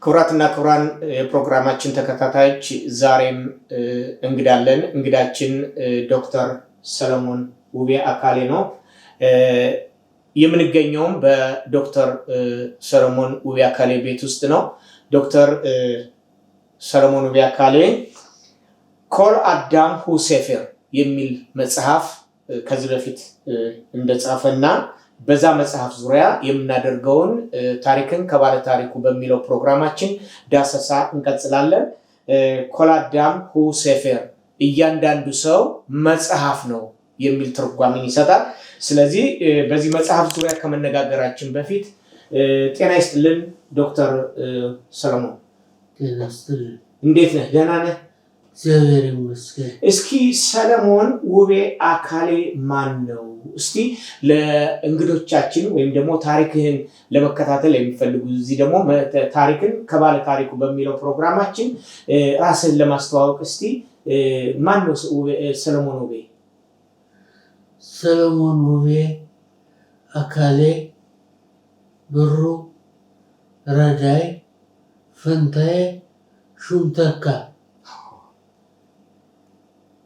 ክቡራትና ክቡራን የፕሮግራማችን ተከታታዮች ዛሬም እንግዳለን። እንግዳችን ዶክተር ሰለሞን ውቤ አካሌ ነው። የምንገኘውም በዶክተር ሰለሞን ውቤ አካሌ ቤት ውስጥ ነው። ዶክተር ሰለሞን ውቤ አካሌ ኮል አዳም ሁ ሴፌር የሚል መጽሐፍ ከዚህ በፊት እንደጻፈና በዛ መጽሐፍ ዙሪያ የምናደርገውን ታሪክን ከባለ ታሪኩ በሚለው ፕሮግራማችን ዳሰሳ እንቀጥላለን። ኮል አዳም ሁ ሴፌር እያንዳንዱ ሰው መጽሐፍ ነው የሚል ትርጓሜን ይሰጣል። ስለዚህ በዚህ መጽሐፍ ዙሪያ ከመነጋገራችን በፊት ጤና ይስጥልን ዶክተር ሰለሞን። ጤና ይስጥልን። እንዴት ነህ? ደህና ነህ? እግዚአብሔር ይመስገን። እስኪ ሰለሞን ውቤ አካሌ ማን ነው? እስቲ ለእንግዶቻችን ወይም ደግሞ ታሪክህን ለመከታተል የሚፈልጉ እዚህ ደግሞ ታሪክን ከባለ ታሪኩ በሚለው ፕሮግራማችን ራስህን ለማስተዋወቅ እስቲ ማን ነው ሰለሞን ውቤ? ሰለሞን ውቤ አካሌ ብሩ ረዳይ ፈንታዬ ሹምተካ።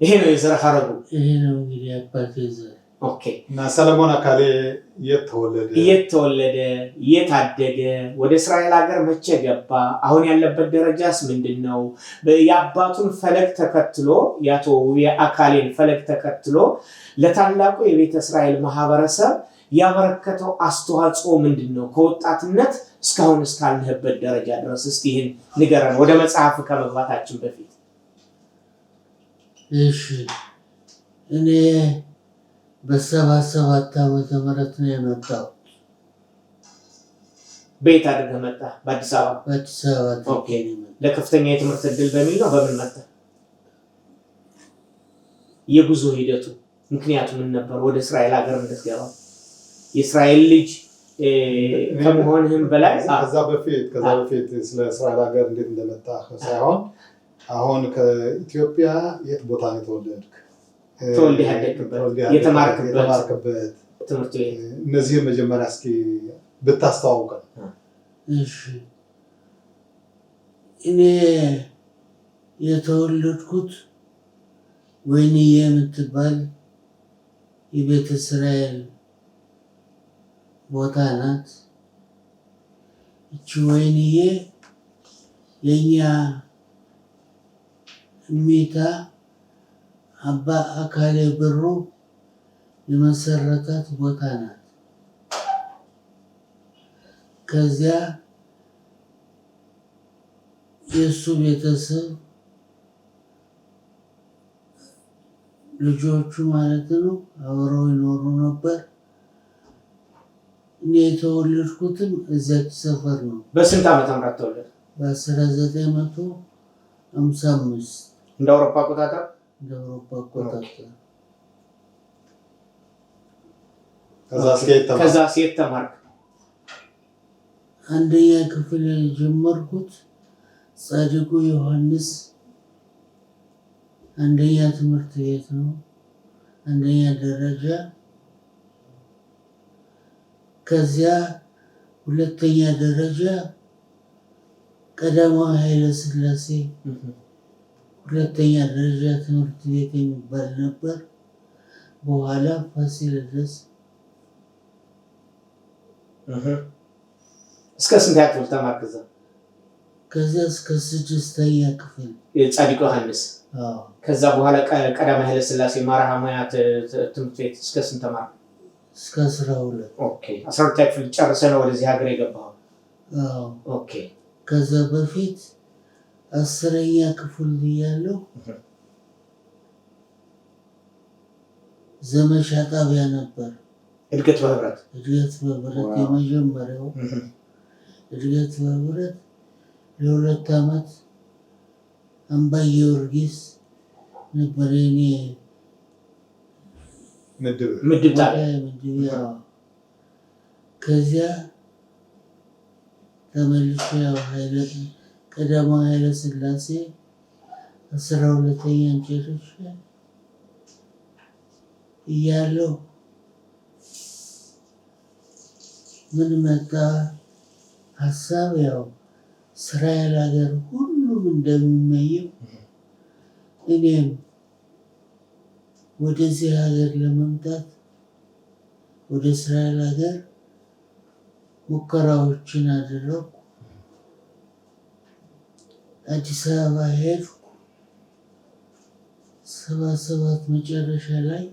ይሄ ነው የዘር ሐረጉ። ይሄ ነው እንግዲህ አባቴ ዘር። ኦኬ። እና ሰለሞን አካሌ የት ተወለደ? የት አደገ? ወደ እስራኤል ሀገር መቼ ገባ? አሁን ያለበት ደረጃስ ምንድነው? የአባቱን ፈለግ ተከትሎ የአቶ ውቤ አካሌን ፈለግ ተከትሎ ለታላቁ የቤተ እስራኤል ማህበረሰብ ያበረከተው አስተዋጽኦ ምንድነው? ከወጣትነት እስካሁን እስካለህበት ደረጃ ድረስ እስቲ ይህን ንገረን፣ ወደ መጽሐፍ ከመግባታችን በፊት። እሺ፣ እኔ በ77 ዓመተ ምህረት ነው የመጣሁት። ቤት አድርገህ መጣ? በአዲስ አበባ? በአዲስ አበባ። ኦኬ። ለከፍተኛ የትምህርት እድል በሚል ነው? በምን መጣ? የጉዞ ሂደቱ ምክንያቱ ምን ነበር? ወደ እስራኤል ሀገር እንድትገባ የእስራኤል ልጅ ከመሆንህም በላይ ከዛ በፊት ስለ እስራኤል ሀገር እንዴት እንደመጣ ሳይሆን አሁን ከኢትዮጵያ የት ቦታ ነው የተወለድክ? ተወልደህ ያደግክበት የተማርክበት ትምህርት ቤት? እነዚህ መጀመሪያ እስኪ ብታስተዋውቀን። እሺ፣ እኔ የተወለድኩት ወይንዬ የምትባል የቤተ እስራኤል ቦታ ናት። እቺ ወይንዬ የኛ እሚታ አባ አካሌ ብሩ የመሰረታት ቦታ ናት። ከዚያ የእሱ ቤተሰብ ልጆቹ ማለት ነው አብረው ይኖሩ ነበር። እኔ የተወለድኩትም እዚያች ሰፈር ነው። በስንት ዓመተ ምህረት ተወለድክ? በ1955 እንደ አውሮፓ አቆጣጠር? እንደ አውሮፓ አቆጣጠር። ከዛ ሴት ተማርክ? አንደኛ ክፍል የጀመርኩት ጻድቁ ዮሐንስ አንደኛ ትምህርት ቤት ነው፣ አንደኛ ደረጃ። ከዚያ ሁለተኛ ደረጃ ቀዳማዊ ኃይለ ሥላሴ ሁለተኛ ደረጃ ትምህርት ቤት የሚባል ነበር። በኋላ ፋሲለደስ። እስከ ስንት ክፍል ተማርክ እዛ? ከዚያ እስከ 6ኛ ክፍል ጻድቁ ዮሐንስ። ከዛ በኋላ ቀዳማዊ ኃይለ ሥላሴ ማርያማያ ትምህርት ቤት እስከ ስንት ተማርክ? እስከ 12። ኦኬ። 12ኛ ክፍል ጨርሰህ ነው ወደዚህ ሀገር የገባኸው? ኦኬ። ከዛ በፊት 10ኛ ክፍል እያለሁ ዘመቻ ጣቢያ ነበር። እድገት በህብረት የመጀመሪያው እድገት በህብረት ለ2 ዓመት አምባ ጊዮርጊስ ነበር የኔ ምድብ ጣቢያ። ከዚያ ተመልሼ ቀዳማዊ ኃይለ ሥላሴ 12ኛን ጨርሼ እያለሁ ምን መጣ ሀሳብ ያው እስራኤል ሀገር ሁሉም እንደሚመኘው እኔም ወደዚህ ሀገር ለመምጣት ወደ እስራኤል ሀገር ሙከራዎችን አደረኩ። አዲስ አበባ ሄድኩ። 77 መጨረሻ ላይ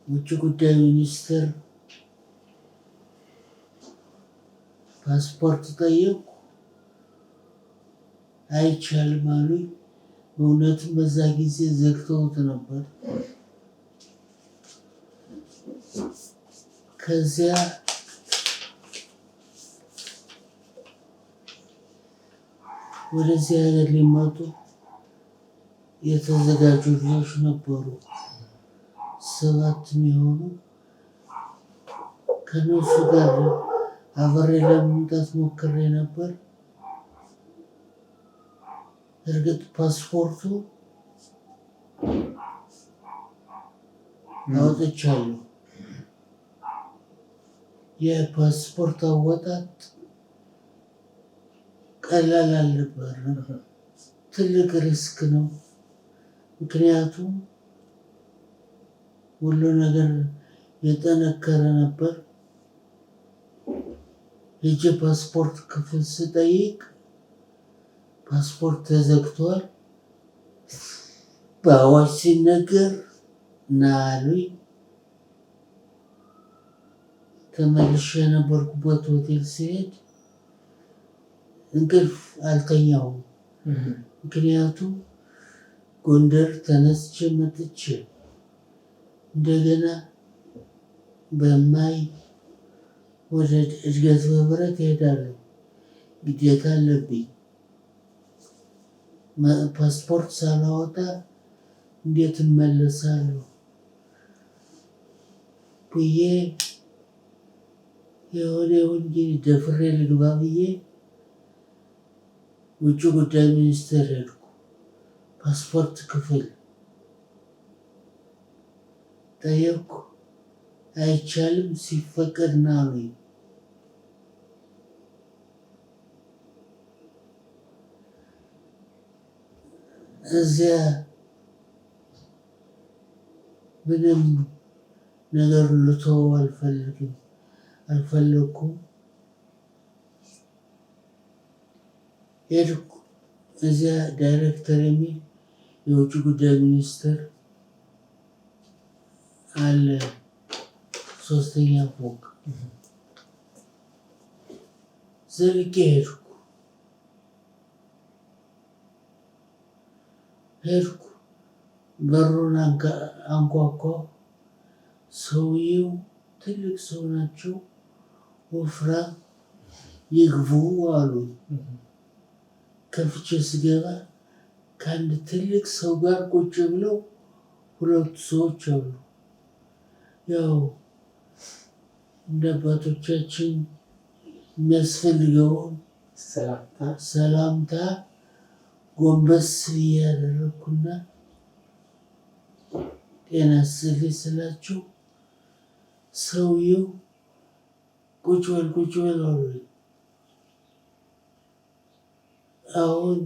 ውጭ ጉዳይ ሚኒስትር ፓስፖርት ጠየቁ። አይቻልም አሉኝ። በእውነትም በዛ ጊዜ ዘግተውት ነበር። ከዚያ ወደዚህ ሀገር ሊመጡ የተዘጋጁ ልጆች ነበሩ፣ 7 የሚሆኑ። ከነሱ ጋር አብሬ ለመምጣት ሞክሬ ነበር። እርግጥ ፓስፖርቱ አውጥቻለሁ። የፓስፖርት አወጣጥ ቀላል አልነበረም። ትልቅ ሪስክ ነው። ምክንያቱም ሁሉ ነገር የጠነከረ ነበር። ሄጄ ፓስፖርት ክፍል ስጠይቅ ፓስፖርት ተዘግቷል። በአዋጅ ሲነገር ና አሉኝ። ተመልሼ የነበርኩበት ሆቴል ሲሄድ እንቅልፍ አልተኛውም። ምክንያቱም ጎንደር ተነስቼ መጥቼ እንደገና በማይ ወደ እድገት በህብረት እሄዳለሁ፣ ግዴታ አለብኝ። ፓስፖርት ሳላወጣ እንዴት እመለሳለሁ ብዬ የሆነ እንግዲህ ደፍሬ ልግባ ብዬ ውጭ ጉዳይ ሚኒስቴር ሄድኩ። ፓስፖርት ክፍል ጠየቅኩ። አይቻልም፣ ሲፈቀድ ና አሉኝ። እዚያ ምንም ነገር ልተው አልፈለኩም። ሄድኩ። እዚያ ዳይሬክተር የሚል የውጭ ጉዳይ ሚኒስትር አለ፣ 3ኛ ፎቅ። ዘልቄ ሄድኩ። በሩን አንኳኳ። ሰውየው ትልቅ ሰው ናቸው፣ ወፍራም። ይግቡ አሉኝ። ከፍቼ ስገባ ከአንድ ትልቅ ሰው ጋር ቁጭ ብለው 2 ሰዎች አሉ። ያው እንደ አባቶቻችን የሚያስፈልገውን ሰላምታ ጎንበስ ብዬ ያደረኩና ጤና ይስጥልኝ ስላቸው ሰውየው ቁጭ በል አሉኝ። አሁን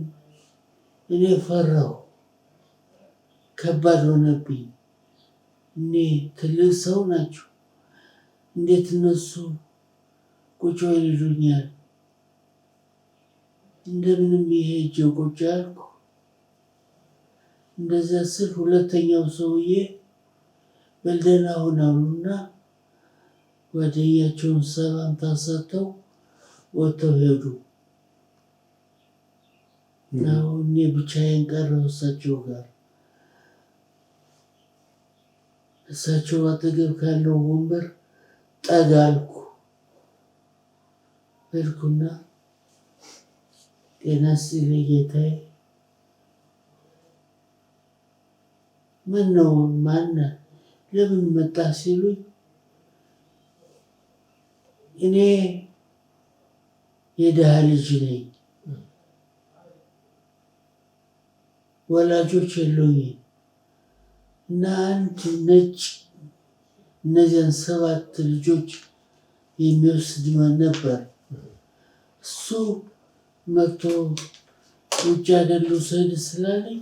እኔ ፈራሁ፣ ከባድ ሆነብኝ። እኔ ትልቅ ሰው ናቸው፣ እንዴት እነሱ ቁጭ በል ይሉኛል? እንደምንም ሄጄ ቁጭ አልኩ። እንደዛ ስል ሁለተኛው ሰውዬ በል ደህና ሁን አሉና ጓደኛቸውን ሰላምታ ሰጥተው ወጥተው ሄዱ። አሁን እኔ ብቻዬን ቀረሁ እሳቸው ጋር። እሳቸው አጠገብ ካለው ወንበር ጠጋ አልኩ። ሄድኩና ጤና ይስጥልኝ ጌታዬ፣ ምን ነው ማነህ? ለምን መጣ ሲሉኝ እኔ የድሃ ልጅ ነኝ፣ ወላጆች የሉኝም እና አንድ ነጭ እነዚያን 7 ልጆች የሚወስድ ነበር። እሱ መጥቶ ውጭ ሀገር ልውሰድ ስላለኝ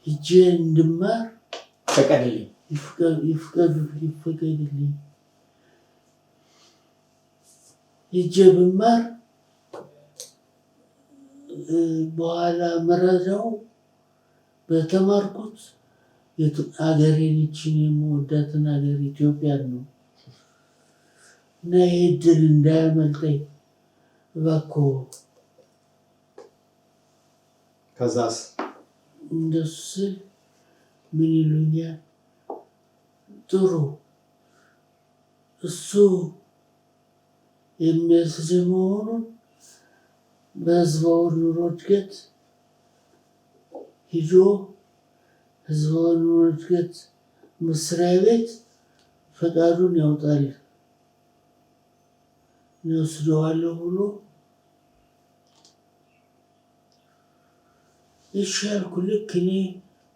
ሂጄ እንድማር ይፈቀድልኝ። ሂጄ ብማር በኋላ መረጃው በተማርኩት አገሬን ይችን የምወዳትን ሀገር ኢትዮጵያን ነው እና ይሄ ዕድል እንዳያመልጠኝ እባክዎ። ከዛስ እንደሱ ስል ምን ይሉኛል? ጥሩ እሱ የሚወስድ መሆኑን በህዝባዊ ኑሮ እድገት ሂዶ ህዝባዊ ኑሮ እድገት መስሪያ ቤት ፈቃዱን ያውጣል ይወስደዋለሁ ብሎ እሺ አልኩ። ልክ እኔ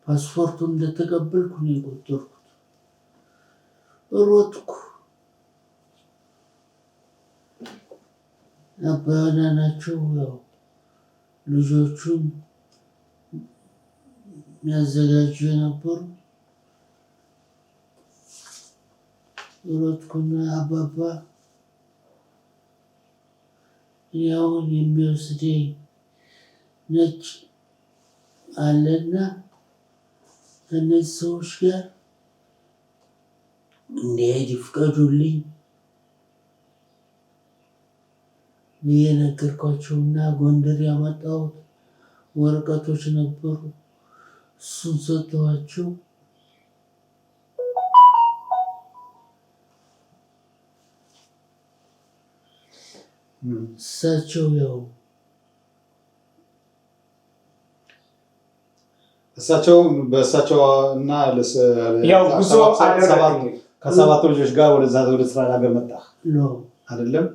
ፓስፖርቱን እንደተቀበልኩ ነው የቆጠርኩት። ሮጥኩ። አባና ናቸው ያው ልጆቹን የሚያዘጋጁ የነበሩ። ሮጥኩና አባባ ያውን የሚወስደኝ ነጭ አለና ከነዚህ ሰዎች ጋር እንዲሄድ ይፍቀዱልኝ ብዬ ነገርኳቸውና ጎንደር ያመጣሁት ወረቀቶች ነበሩ። እሱን ሰጠኋቸው። እሳቸው በእሳቸው እና ያው ጉዞ ከ7 ልጆች ጋር ወደ እስራኤል ሀገር መጣ አይደለም?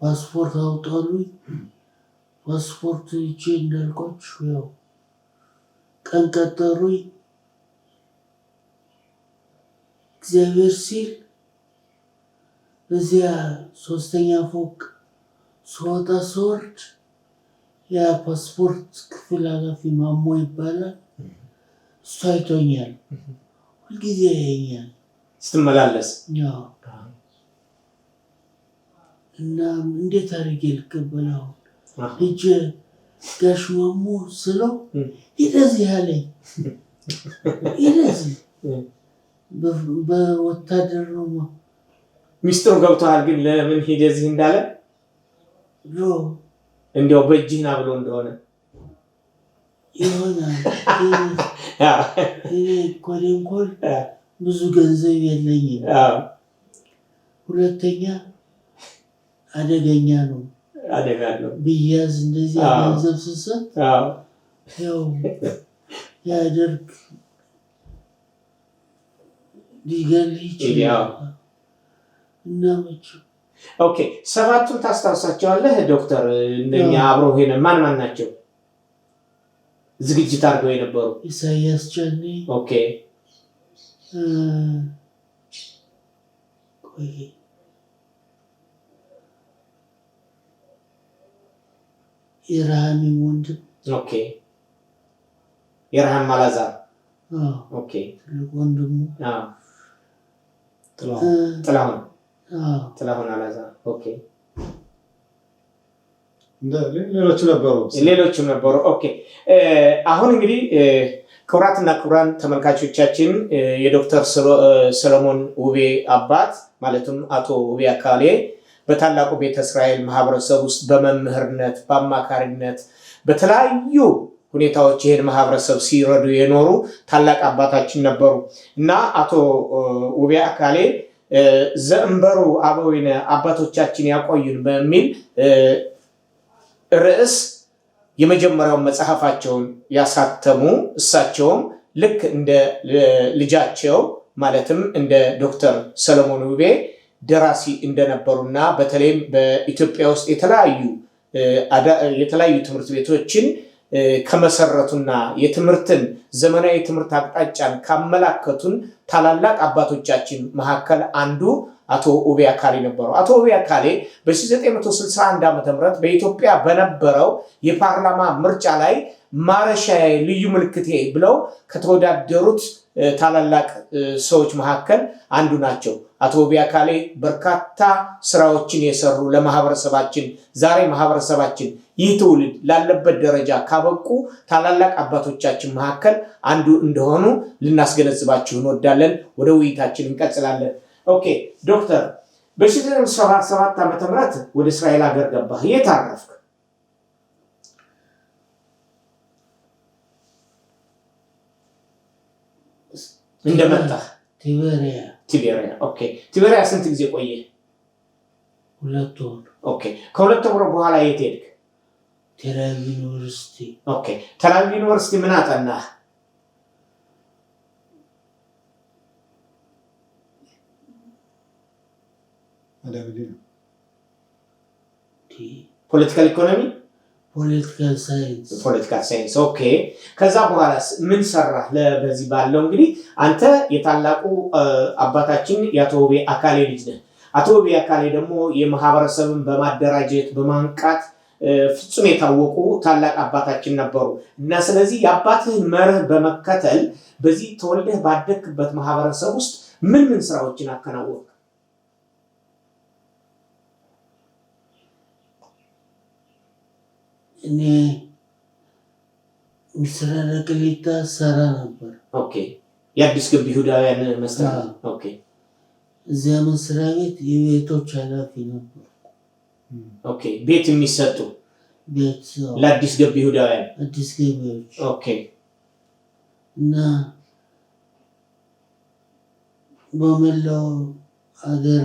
ፓስፖርት አውጣሉኝ። ፓስፖርት ይዤ እንዳልኳችሁ ያው ቀን ቀጠሩኝ። እግዚአብሔር ሲል በዚያ 3ኛ ፎቅ ስወጣ ስወርድ ያ ፓስፖርት ክፍል ኃላፊ ማሞ ይባላል። እሱ አይቶኛል። ሁልጊዜ ያየኛል ስትመላለስ። እና እንዴት አድርጌ ልቀበለው? ሂጄ ጋሽ ማሞ ስለው ይደዚህ አለኝ። ይደዚህ በወታደር ነው። ሚስጥሩ ገብቶሃል ግን ለምን ሂደዚህ እንዳለ? እንዲያው በእጅህና ብሎ እንደሆነ ይሆናል። ኮሌንኮል ብዙ ገንዘብ የለኝም። ሁለተኛ አደገኛ ነው። አደጋለሁ ብያዝ እንደዚህ ገንዘብ ስሰጥ ያው ያደርግ ሊገልህ ይችላል እና መቼም ኦኬ። 7ቱን ታስታውሳቸዋለህ ዶክተር? እነኛ አብረው ሄነ ማን ናቸው? ዝግጅት አድርገው የነበሩ ኢሳያስ ጫኔ፣ ኦኬ፣ የረሃሚም ወንድም፣ ኦኬ፣ የረሃም አላዛር፣ ኦኬ፣ ትልቅ ወንድሙ ጥላሁን አላዛር፣ ኦኬ፣ ሌሎችም ነበሩ። ኦኬ። አሁን እንግዲህ ክቡራትና ክቡራን ተመልካቾቻችን የዶክተር ሰለሞን ውቤ አባት ማለትም አቶ ውቤ አካሌ በታላቁ ቤተ እስራኤል ማህበረሰብ ውስጥ በመምህርነት በአማካሪነት በተለያዩ ሁኔታዎች ይሄን ማህበረሰብ ሲረዱ የኖሩ ታላቅ አባታችን ነበሩ እና አቶ ውቤ አካሌ ዘእንበሩ አበዊነ አባቶቻችን ያቆዩን በሚል ርዕስ የመጀመሪያውን መጽሐፋቸውን ያሳተሙ እሳቸውም ልክ እንደ ልጃቸው ማለትም እንደ ዶክተር ሰለሞን ውቤ ደራሲ እንደነበሩና በተለይም በኢትዮጵያ ውስጥ የተለያዩ ትምህርት ቤቶችን ከመሰረቱና የትምህርትን ዘመናዊ ትምህርት አቅጣጫን ካመላከቱን ታላላቅ አባቶቻችን መካከል አንዱ አቶ ኡቤ አካሌ ነበሩ። አቶ ኡቤ አካሌ በ1961 ዓ.ም በኢትዮጵያ በነበረው የፓርላማ ምርጫ ላይ ማረሻዬ ልዩ ምልክቴ ብለው ከተወዳደሩት ታላላቅ ሰዎች መካከል አንዱ ናቸው። አቶ ኡቤ አካሌ በርካታ ስራዎችን የሰሩ ለማህበረሰባችን ዛሬ ማህበረሰባችን ይህ ትውልድ ላለበት ደረጃ ካበቁ ታላላቅ አባቶቻችን መካከል አንዱ እንደሆኑ ልናስገነዝባችሁ እንወዳለን። ወደ ውይይታችን እንቀጥላለን። ኦኬ ዶክተር በ1977 ዓ.ም ወደ እስራኤል ሀገር ገባህ። የት አረፍክ? እንደመጣህ ቲቤሪያ። ኦኬ ቲቤሪያ ስንት ጊዜ ቆየ? 2 ወር። ኦኬ ከ2 ወር በኋላ የት ሄድክ? ቴልአቪቭ ዩኒቨርሲቲ። ኦኬ ቴልአቪቭ ዩኒቨርሲቲ ምን አጠናህ? ፖለቲካል ኢኮኖሚ፣ ፖለቲካል ሳይንስ። ኦኬ ከዛ በኋላ ምን ሰራህ? በዚህ ባለው እንግዲህ አንተ የታላቁ አባታችን የአቶ ኡቤ አካሌ ልጅ ነህ። አቶ ኡቤ አካሌ ደግሞ የማህበረሰብን በማደራጀት በማንቃት ፍጹም የታወቁ ታላቅ አባታችን ነበሩ እና ስለዚህ የአባትህን መርህ በመከተል በዚህ ተወልደህ ባደግክበት ማህበረሰብ ውስጥ ምን ስራዎችን አከናወንክ? እኔ ምስራቅ ቅሊታ ሰራ ነበር። ኦኬ የአዲስ ገቢ ይሁዳውያን መስራት። ኦኬ እዚያ መስሪያ ቤት የቤቶች ኃላፊ ነበር። ኦኬ ቤት የሚሰጡ ቤት ለአዲስ ገቢ ይሁዳውያን አዲስ ገቢዎች። ኦኬ እና በመላው ሀገር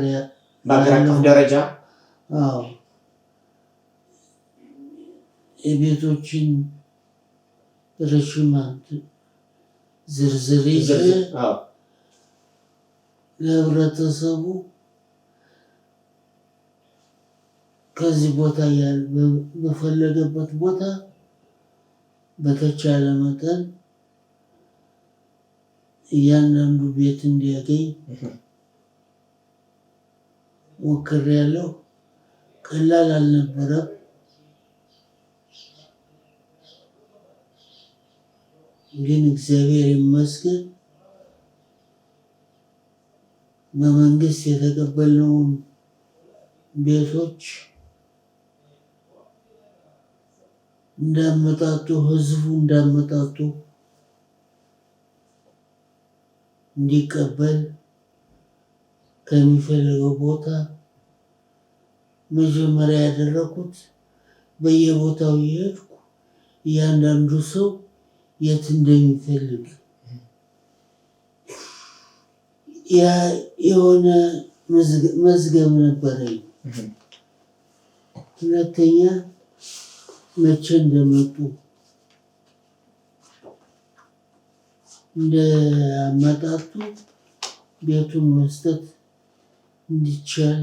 በሀገር አቀፍ ደረጃ የቤቶችን ረሽማት ዝርዝር ይዤ ለህብረተሰቡ ከዚህ ቦታ በፈለገበት ቦታ በተቻለ መጠን እያንዳንዱ ቤት እንዲያገኝ ሞክሬያለሁ። ቀላል አልነበረም። ግን እግዚአብሔር ይመስገን በመንግስት የተቀበልነውን ቤቶች እንዳመጣጡ ህዝቡ እንዳመጣጡ እንዲቀበል ከሚፈልገው ቦታ መጀመሪያ ያደረኩት በየቦታው እየሄድኩ እያንዳንዱ ሰው የት እንደሚፈልግ የሆነ መዝገብ ነበረኝ። ሁለተኛ መቼ እንደመጡ እንደ አመጣጡ ቤቱን መስጠት እንዲቻል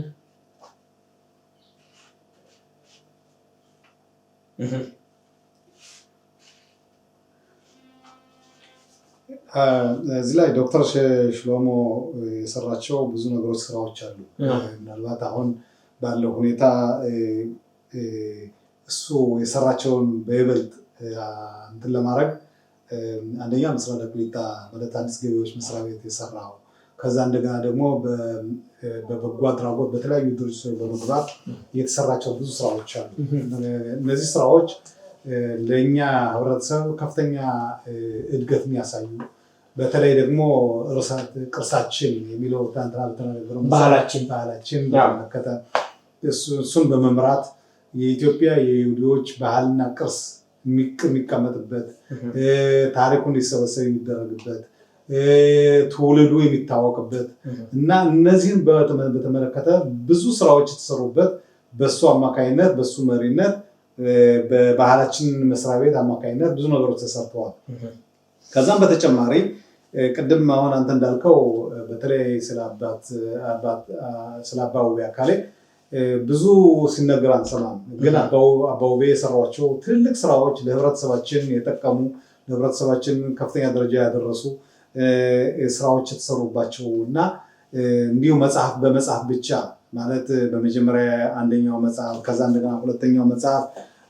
እዚህ ላይ ዶክተር ሽሎሞ የሰራቸው ብዙ ነገሮች ስራዎች አሉ። ምናልባት አሁን ባለው ሁኔታ እሱ የሰራቸውን በይበልጥ እንትን ለማድረግ አንደኛ ምስራቅ ቅሊጣ ማለት አዲስ ገቢዎች መስሪያ ቤት የሰራው፣ ከዛ እንደገና ደግሞ በበጎ አድራጎት በተለያዩ ድርጅቶች በመግባት የተሰራቸው ብዙ ስራዎች አሉ። እነዚህ ስራዎች ለእኛ ህብረተሰብ ከፍተኛ እድገት የሚያሳዩ በተለይ ደግሞ ቅርሳችን የሚለው ባህላችን በመለከተ እሱን በመምራት የኢትዮጵያ የይሁዲዎች ባህልና ቅርስ የሚቀመጥበት ታሪኩ እንዲሰበሰብ የሚደረግበት ትውልዱ የሚታወቅበት እና እነዚህን በተመለከተ ብዙ ስራዎች የተሰሩበት በሱ አማካይነት በሱ መሪነት በባህላችን መስሪያ ቤት አማካይነት ብዙ ነገሮች ተሰርተዋል። ከዛም በተጨማሪ ቅድም አሁን አንተ እንዳልከው በተለይ ስለ አባ ኡቤ አካሌ ብዙ ሲነገር አንሰማም። ግን አባውቤ የሰሯቸው ትልልቅ ስራዎች ለህብረተሰባችን የጠቀሙ ለህብረተሰባችን ከፍተኛ ደረጃ ያደረሱ ስራዎች የተሰሩባቸው እና እንዲሁ መጽሐፍ በመጽሐፍ ብቻ ማለት በመጀመሪያ አንደኛው መጽሐፍ ከዛ እንደገና ሁለተኛው መጽሐፍ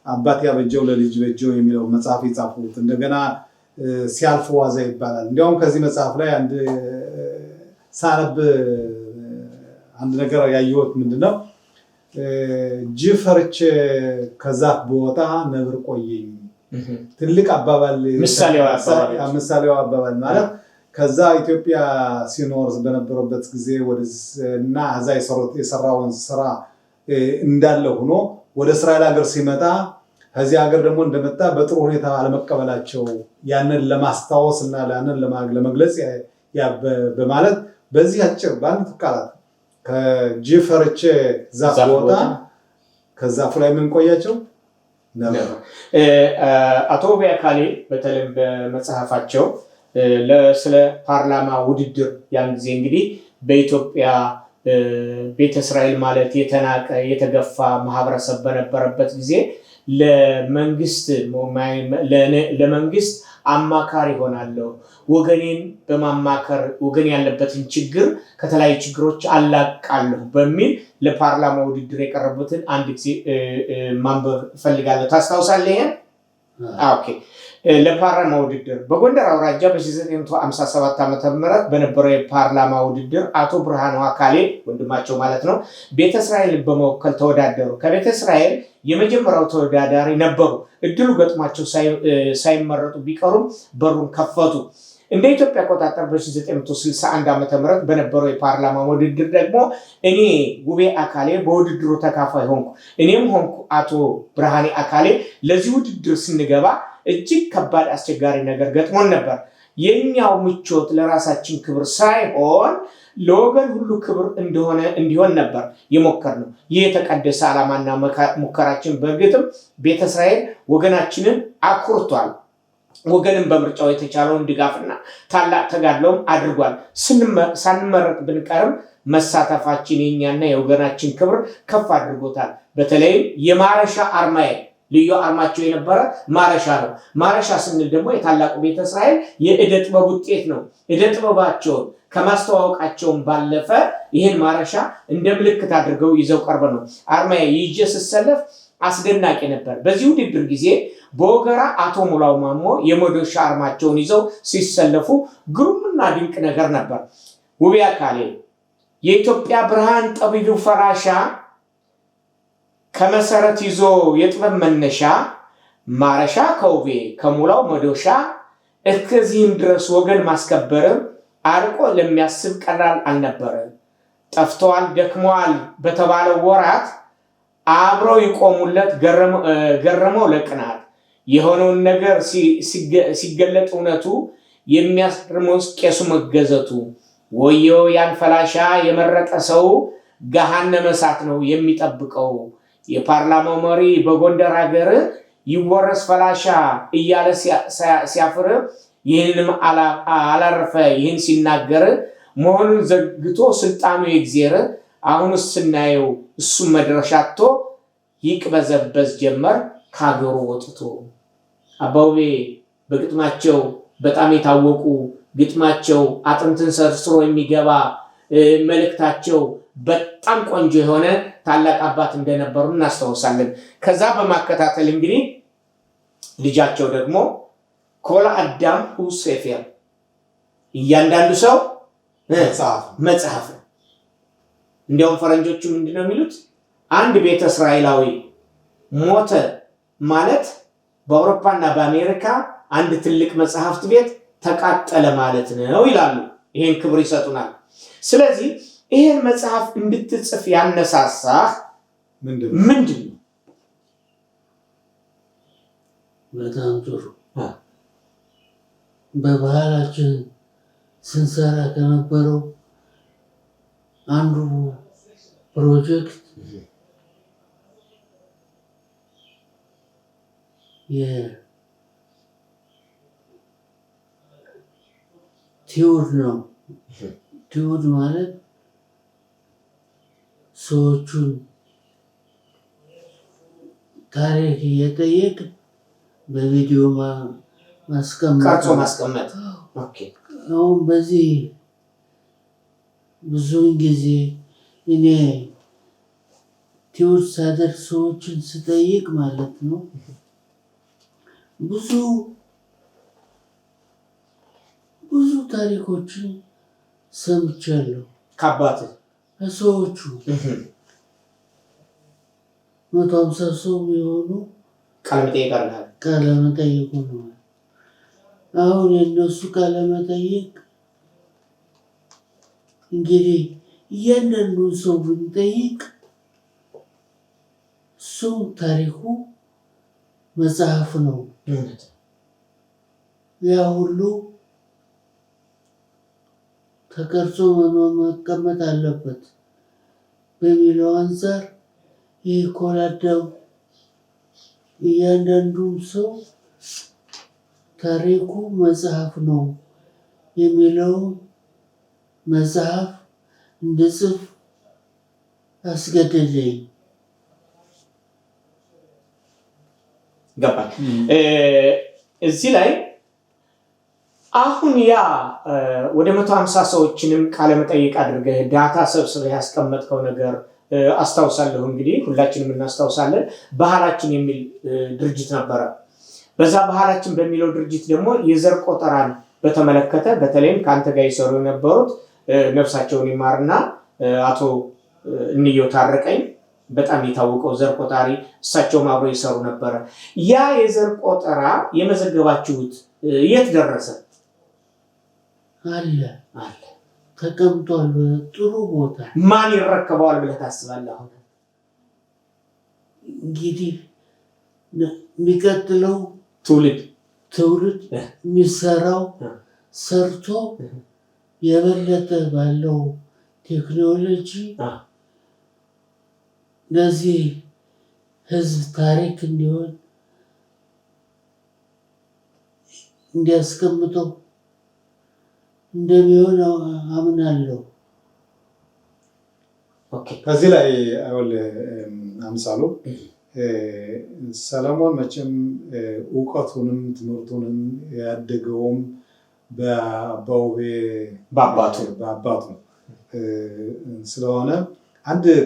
አባት ያበጀው ለልጅ በጀው የሚለው መጽሐፍ የጻፉት እንደገና ሲያልፍ ዋዛ ይባላል። እንዲያውም ከዚህ መጽሐፍ ላይ ሳነብ አንድ ነገር ያየሁት ምንድነው ጅብ ፈርቼ ከዛፍ በወጣ ነብር ቆየኝ። ትልቅ አባባል ምሳሌው አባባል ማለት ከዛ ኢትዮጵያ ሲኖር በነበረበት ጊዜ እና እዛ የሰራውን ስራ እንዳለ ሆኖ ወደ እስራኤል ሀገር ሲመጣ ከዚህ ሀገር ደግሞ እንደመጣ በጥሩ ሁኔታ አለመቀበላቸው ያንን ለማስታወስ እና ያንን ለመግለጽ በማለት በዚህ አጭር በአንድ ቃላት ከጅብ ፈርቼ ዛፍ በወጣ ከዛፉ ላይ ምን ቆያቸው ነበር። አቶ ውቤ አካሌ በተለይም በመጽሐፋቸው ስለ ፓርላማ ውድድር ያን ጊዜ እንግዲህ በኢትዮጵያ ቤተ እስራኤል ማለት የተናቀ የተገፋ ማህበረሰብ በነበረበት ጊዜ ለመንግስት አማካሪ ሆናለሁ ወገኔን በማማከር ወገን ያለበትን ችግር ከተለያዩ ችግሮች አላቃለሁ በሚል ለፓርላማ ውድድር የቀረቡትን አንድ ጊዜ ማንበብ ፈልጋለሁ። ታስታውሳለህ? ኦኬ። ለፓርላማ ውድድር በጎንደር አውራጃ በ1957 ዓ.ም በነበረው የፓርላማ ውድድር አቶ ብርሃኑ አካሌ ወንድማቸው ማለት ነው ቤተ እስራኤልን በመወከል ተወዳደሩ። ከቤተ እስራኤል የመጀመሪያው ተወዳዳሪ ነበሩ። እድሉ ገጥሟቸው ሳይመረጡ ቢቀሩም በሩን ከፈቱ። እንደ ኢትዮጵያ አቆጣጠር በ1961 ዓ.ም በነበረው የፓርላማ ውድድር ደግሞ እኔ ውቤ አካሌ በውድድሩ ተካፋይ ሆንኩ። እኔም ሆንኩ አቶ ብርሃኔ አካሌ ለዚህ ውድድር ስንገባ እጅግ ከባድ አስቸጋሪ ነገር ገጥሞን ነበር። የኛው ምቾት ለራሳችን ክብር ሳይሆን ለወገን ሁሉ ክብር እንዲሆን ነበር የሞከርነው። ይህ የተቀደሰ ዓላማና ሙከራችን በእርግጥም ቤተ እስራኤል ወገናችንን አኩርቷል። ወገንን በምርጫው የተቻለውን ድጋፍና ታላቅ ተጋድሎም አድርጓል። ሳንመረጥ ብንቀርም መሳተፋችን የኛና የወገናችን ክብር ከፍ አድርጎታል። በተለይም የማረሻ አርማዬ ልዩ አርማቸው የነበረ ማረሻ ነው። ማረሻ ስንል ደግሞ የታላቁ ቤተ እስራኤል የእደ ጥበብ ውጤት ነው። እደ ጥበባቸውን ከማስተዋወቃቸውን ባለፈ ይህን ማረሻ እንደ ምልክት አድርገው ይዘው ቀርበ ነው አርማዬ ይዤ ስሰለፍ አስደናቂ ነበር። በዚህ ውድድር ጊዜ በወገራ አቶ ሙላው ማሞ የመዶሻ አርማቸውን ይዘው ሲሰለፉ ግሩምና ድንቅ ነገር ነበር። ውቤ አካሌ የኢትዮጵያ ብርሃን ጠቢቡ ፈራሻ ከመሰረት ይዞ የጥበብ መነሻ ማረሻ ከውቤ ከሙላው መዶሻ እስከዚህም ድረስ ወገን ማስከበር አርቆ ለሚያስብ ቀላል አልነበረ። ጠፍተዋል ደክመዋል በተባለው ወራት አብረው ይቆሙለት ገረመው ለቅናት የሆነውን ነገር ሲገለጥ እውነቱ የሚያስርመው ቄሱ መገዘቱ ወየው ያን ፈላሻ የመረጠ ሰው ገሃነመ እሳት ነው የሚጠብቀው። የፓርላማው መሪ በጎንደር ሀገር ይወረስ ፈላሻ እያለ ሲያፍር ይህንም አላረፈ። ይህን ሲናገር መሆኑን ዘግቶ ስልጣኑ የእግዚአብሔር አሁንስ ስናየው እሱ መድረሻቶ ይቅበዘበዝ ጀመር ከሀገሩ ወጥቶ። አባውቤ በግጥማቸው በጣም የታወቁ ግጥማቸው አጥንትን ሰርስሮ የሚገባ መልእክታቸው በጣም ቆንጆ የሆነ ታላቅ አባት እንደነበሩ እናስታውሳለን። ከዛ በማከታተል እንግዲህ ልጃቸው ደግሞ ኮል አዳም ሁሴፌር እያንዳንዱ ሰው መጽሐፍ ነው። እንዲያውም ፈረንጆቹ ምንድነው የሚሉት? አንድ ቤተ እስራኤላዊ ሞተ ማለት በአውሮፓና በአሜሪካ አንድ ትልቅ መጽሐፍት ቤት ተቃጠለ ማለት ነው ይላሉ። ይሄን ክብር ይሰጡናል። ስለዚህ ይሄን መጽሐፍ እንድትጽፍ ያነሳሳህ ምንድን ነው? በጣም ጥሩ። በባህላችን ስንሰራ ከነበረው አንዱ ፕሮጀክት የቲውድ ነው። ቲውድ ማለት ሰዎቹን ታሪክ እየጠየቅ በቪዲዮ ማስቀመጥ። አሁን በዚህ ብዙውን ጊዜ እኔ ትምህርት ሳደርግ ሰዎችን ስጠይቅ ማለት ነው ብዙ ታሪኮችን ሰምቻለሁ ከአባትህ ከሰዎቹ 150 ሰው የሆኑ ቃለመጠይቅ ሆነዋል። አሁን የእነሱ ቃለመጠይቅ እንግዲህ እያንዳንዱን ሰው ብንጠይቅ እሱ ታሪኩ መጽሐፍ ነው። ያ ሁሉ ተቀርጾ መቀመጥ አለበት በሚለው አንፃር ይህ ኮል አዳም እያንዳንዱም ሰው ታሪኩ መጽሐፍ ነው የሚለው መጽሐፍ እንድጽፍ አስገደደኝ። ገባኝ። እዚህ ላይ አሁን ያ ወደ 150 ሰዎችንም ቃለመጠይቅ አድርገህ ዳታ ሰብስበህ ያስቀመጥከው ነገር አስታውሳለሁ። እንግዲህ ሁላችንም እናስታውሳለን። ባህላችን የሚል ድርጅት ነበረ። በዛ ባህላችን በሚለው ድርጅት ደግሞ የዘር ቆጠራን በተመለከተ በተለይም ከአንተ ጋር ይሰሩ የነበሩት ነፍሳቸውን ይማርና አቶ እንየው ታረቀኝ በጣም የታወቀው ዘር ቆጣሪ እሳቸውም አብረው ይሰሩ ነበረ። ያ የዘር ቆጠራ የመዘገባችሁት የት ደረሰ? አለ ተቀምጧል ጥሩ ቦታ። ማን ይረከበዋል ብለህ ታስባለህ? አሁን እንግዲህ የሚቀጥለው ትውልድ የሚሰራው ሰርቶ የበለጠ ባለው ቴክኖሎጂ ለዚህ ህዝብ ታሪክ እንዲሆን እንዲያስቀምጠው እንደሚሆን አምናለሁ። ከዚህ ላይ አምሳሉ ሰለሞን መቼም እውቀቱንም ትምህርቱንም ያደገውም በአባቱ ስለሆነ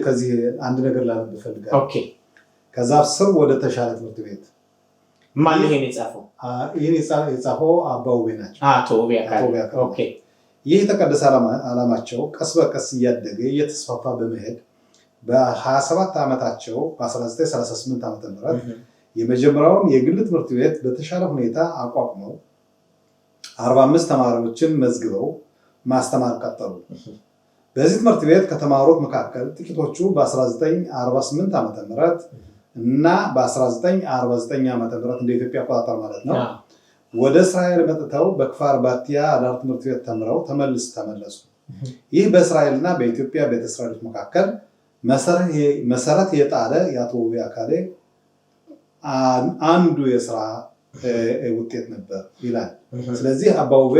ከዚህ አንድ ነገር ላነብ እፈልጋለሁ። ከዛፍ ስር ወደ ተሻለ ትምህርት ቤት ማን ይሄን የጻፈው? ይሄን የጻፈው አባውቤ ናቸው። አቶ ኦኬ። ይህ የተቀደሰ ዓላማቸው ቀስ በቀስ እያደገ እየተስፋፋ በመሄድ በ27 ዓመታቸው በ1938 ዓ.ም የመጀመሪያውን የግል ትምህርት ቤት በተሻለ ሁኔታ አቋቁመው 45 ተማሪዎችን መዝግበው ማስተማር ቀጠሉ። በዚህ ትምህርት ቤት ከተማሩት መካከል ጥቂቶቹ በ1948 ዓ.ም እና በ1949 ዓ.ም እንደ ኢትዮጵያ አቆጣጠር ማለት ነው ወደ እስራኤል መጥተው በክፋር ባቲያ አዳር ትምህርት ቤት ተምረው ተመለሱ። ይህ በእስራኤልና በኢትዮጵያ ቤተ እስራኤሎች መካከል መሰረት የጣለ የአቶ ውቤ አካሌ አንዱ የስራ ውጤት ነበር ይላል። ስለዚህ አባ ውቤ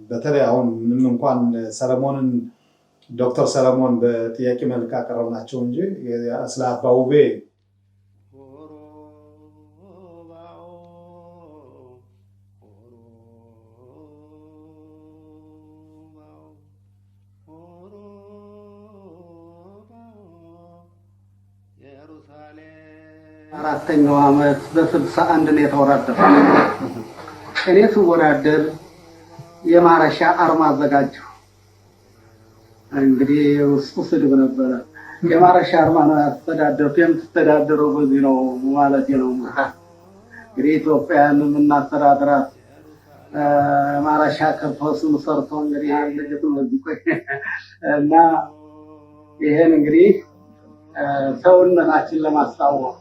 በተለይ አሁን ምንም እንኳን ሰለሞንን ዶክተር ሰለሞን በጥያቄ መልክ አቀረብናቸው እንጂ ስለ አባ ውቤ አራተኛው ዓመት በ61 ነው የተወዳደረው። እኔ ስወዳደር የማረሻ አርማ አዘጋጀሁ። እንግዲህ ውስጡ ስድብ ነበረ። የማረሻ አርማ ነው ያስተዳደርኩ። የምትተዳደረው በዚህ ነው ማለት ነው። እንግዲህ ኢትዮጵያን የምናስተዳድራት ማረሻ ከርቶስን ሰርቶ እንግዲህ ልጅቱ በዚህ ቆይ እና ይሄን እንግዲህ ሰውነታችን ለማስታወቅ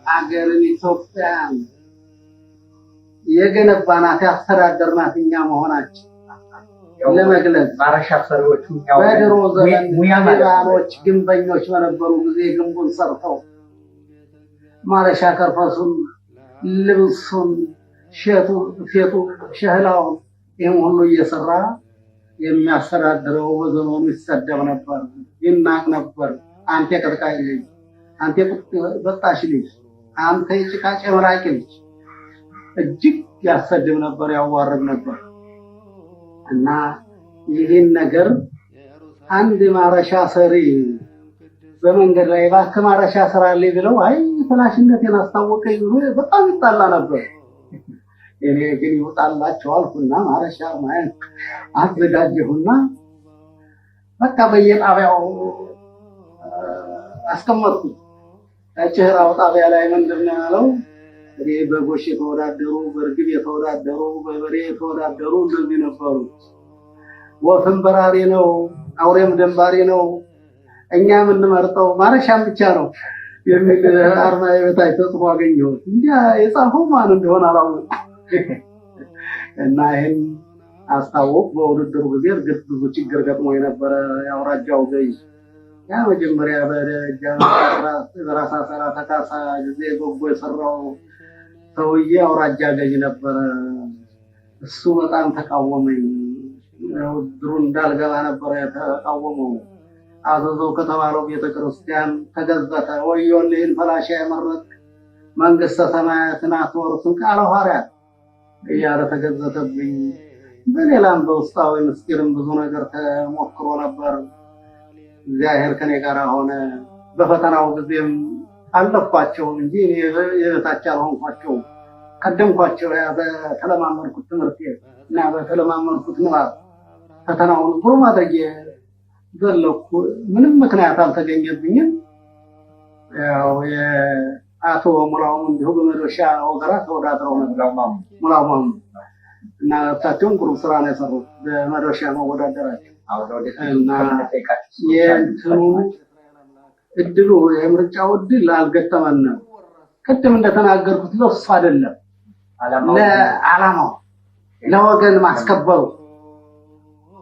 አገርን ኢትዮጵያን የገነባናት ያስተዳደርናት እኛ መሆናችን ለመግለጽ ማረሻ ሰሪዎቹ በድሮ ዘመን ሙያማኖች ግንበኞች በነበሩ ጊዜ ግንቡን ሰርተው ማረሻ ከርፈሱን ልብሱን ሼቱ ሸህላውን ይህም ሁሉ እየሰራ የሚያስተዳድረው በዘመኑ ይሰደብ ነበር፣ ይናቅ ነበር። አንተ ቀጥቃይ አንተ በጣሽ ልጅ አንተ ጭቃጭ መራቂ ልጅ እጅግ ያሰድብ ነበር፣ ያዋርድ ነበር። እና ይህን ነገር አንድ ማረሻ ሰሪ በመንገድ ላይ እባክህ ማረሻ ስራልኝ ብለው አይ ፍላሽነቴን አስታወቀኝ ብሎ በጣም ይጣላ ነበር። እኔ ግን ይወጣላቸው አልኩና ማረሻ ማየት አዘጋጀሁና በቃ በየጣቢያው አስቀመጥኩት። ጭህራው ጣቢያ ላይ ምንድን ነው ያለው? በጎሽ የተወዳደሩ፣ በርግብ የተወዳደሩ፣ በበሬ የተወዳደሩ እንደዚህ ነበሩ። ወፍም በራሪ ነው፣ አውሬም ደንባሪ ነው፣ እኛ የምንመርጠው ማረሻም ብቻ ነው የሚል አርማ የበታይ ተጽፎ አገኘሁት። እንጂ የጻፈው ማን እንደሆነ አላውቅም። እና ይሄን አስታወቅ። በውድድሩ ጊዜ እርግጥ ብዙ ችግር ገጥሞ የነበረ የአውራጃው ገዥ ያ መጀመሪያ በራሳ ሰራ ተካሳ ጊዜ በጎ የሰራው ሰውዬ አውራጃ ገዥ ነበረ። እሱ በጣም ተቃወመኝ። ውድድሩ እንዳልገባ ነበረ የተቃወመው። አዘዘው ከተባለው ቤተክርስቲያን ተገዘተ። ወዮልህን ፈላሻ የመረጥ መንግስተ ሰማያትን አትወርስም ቃለ ሐዋርያት እያለ ተገዘተብኝ። በሌላም በውስጣዊ ምስጢርም ብዙ ነገር ተሞክሮ ነበር። እግዚአብሔር ከኔ ጋር ሆነ። በፈተናው ጊዜም አለፍኳቸው እንጂ የበታች አልሆንኳቸውም። ቀደምኳቸው። በተለማመድኩት ትምህርት እና በተለማመድኩት ንባብ ፈተናውን ብሩም አድርጌ ዘለኩ። ምንም ምክንያት አልተገኘብኝም። ያው የአቶ ሙላውም እንዲሁ በመዶሻ ወገራ ተወዳድረው ነበር። ሙላውም እና እሳቸውም ግሩም ስራ ነው የሰሩት በመዶሻ መወዳደራቸው። እና የእንትኑ እድሉ የምርጫው እድል አልገጠመንም። ቅድም እንደተናገርኩት ለሱ አይደለም ለዓላማው ለወገን ማስከበሩ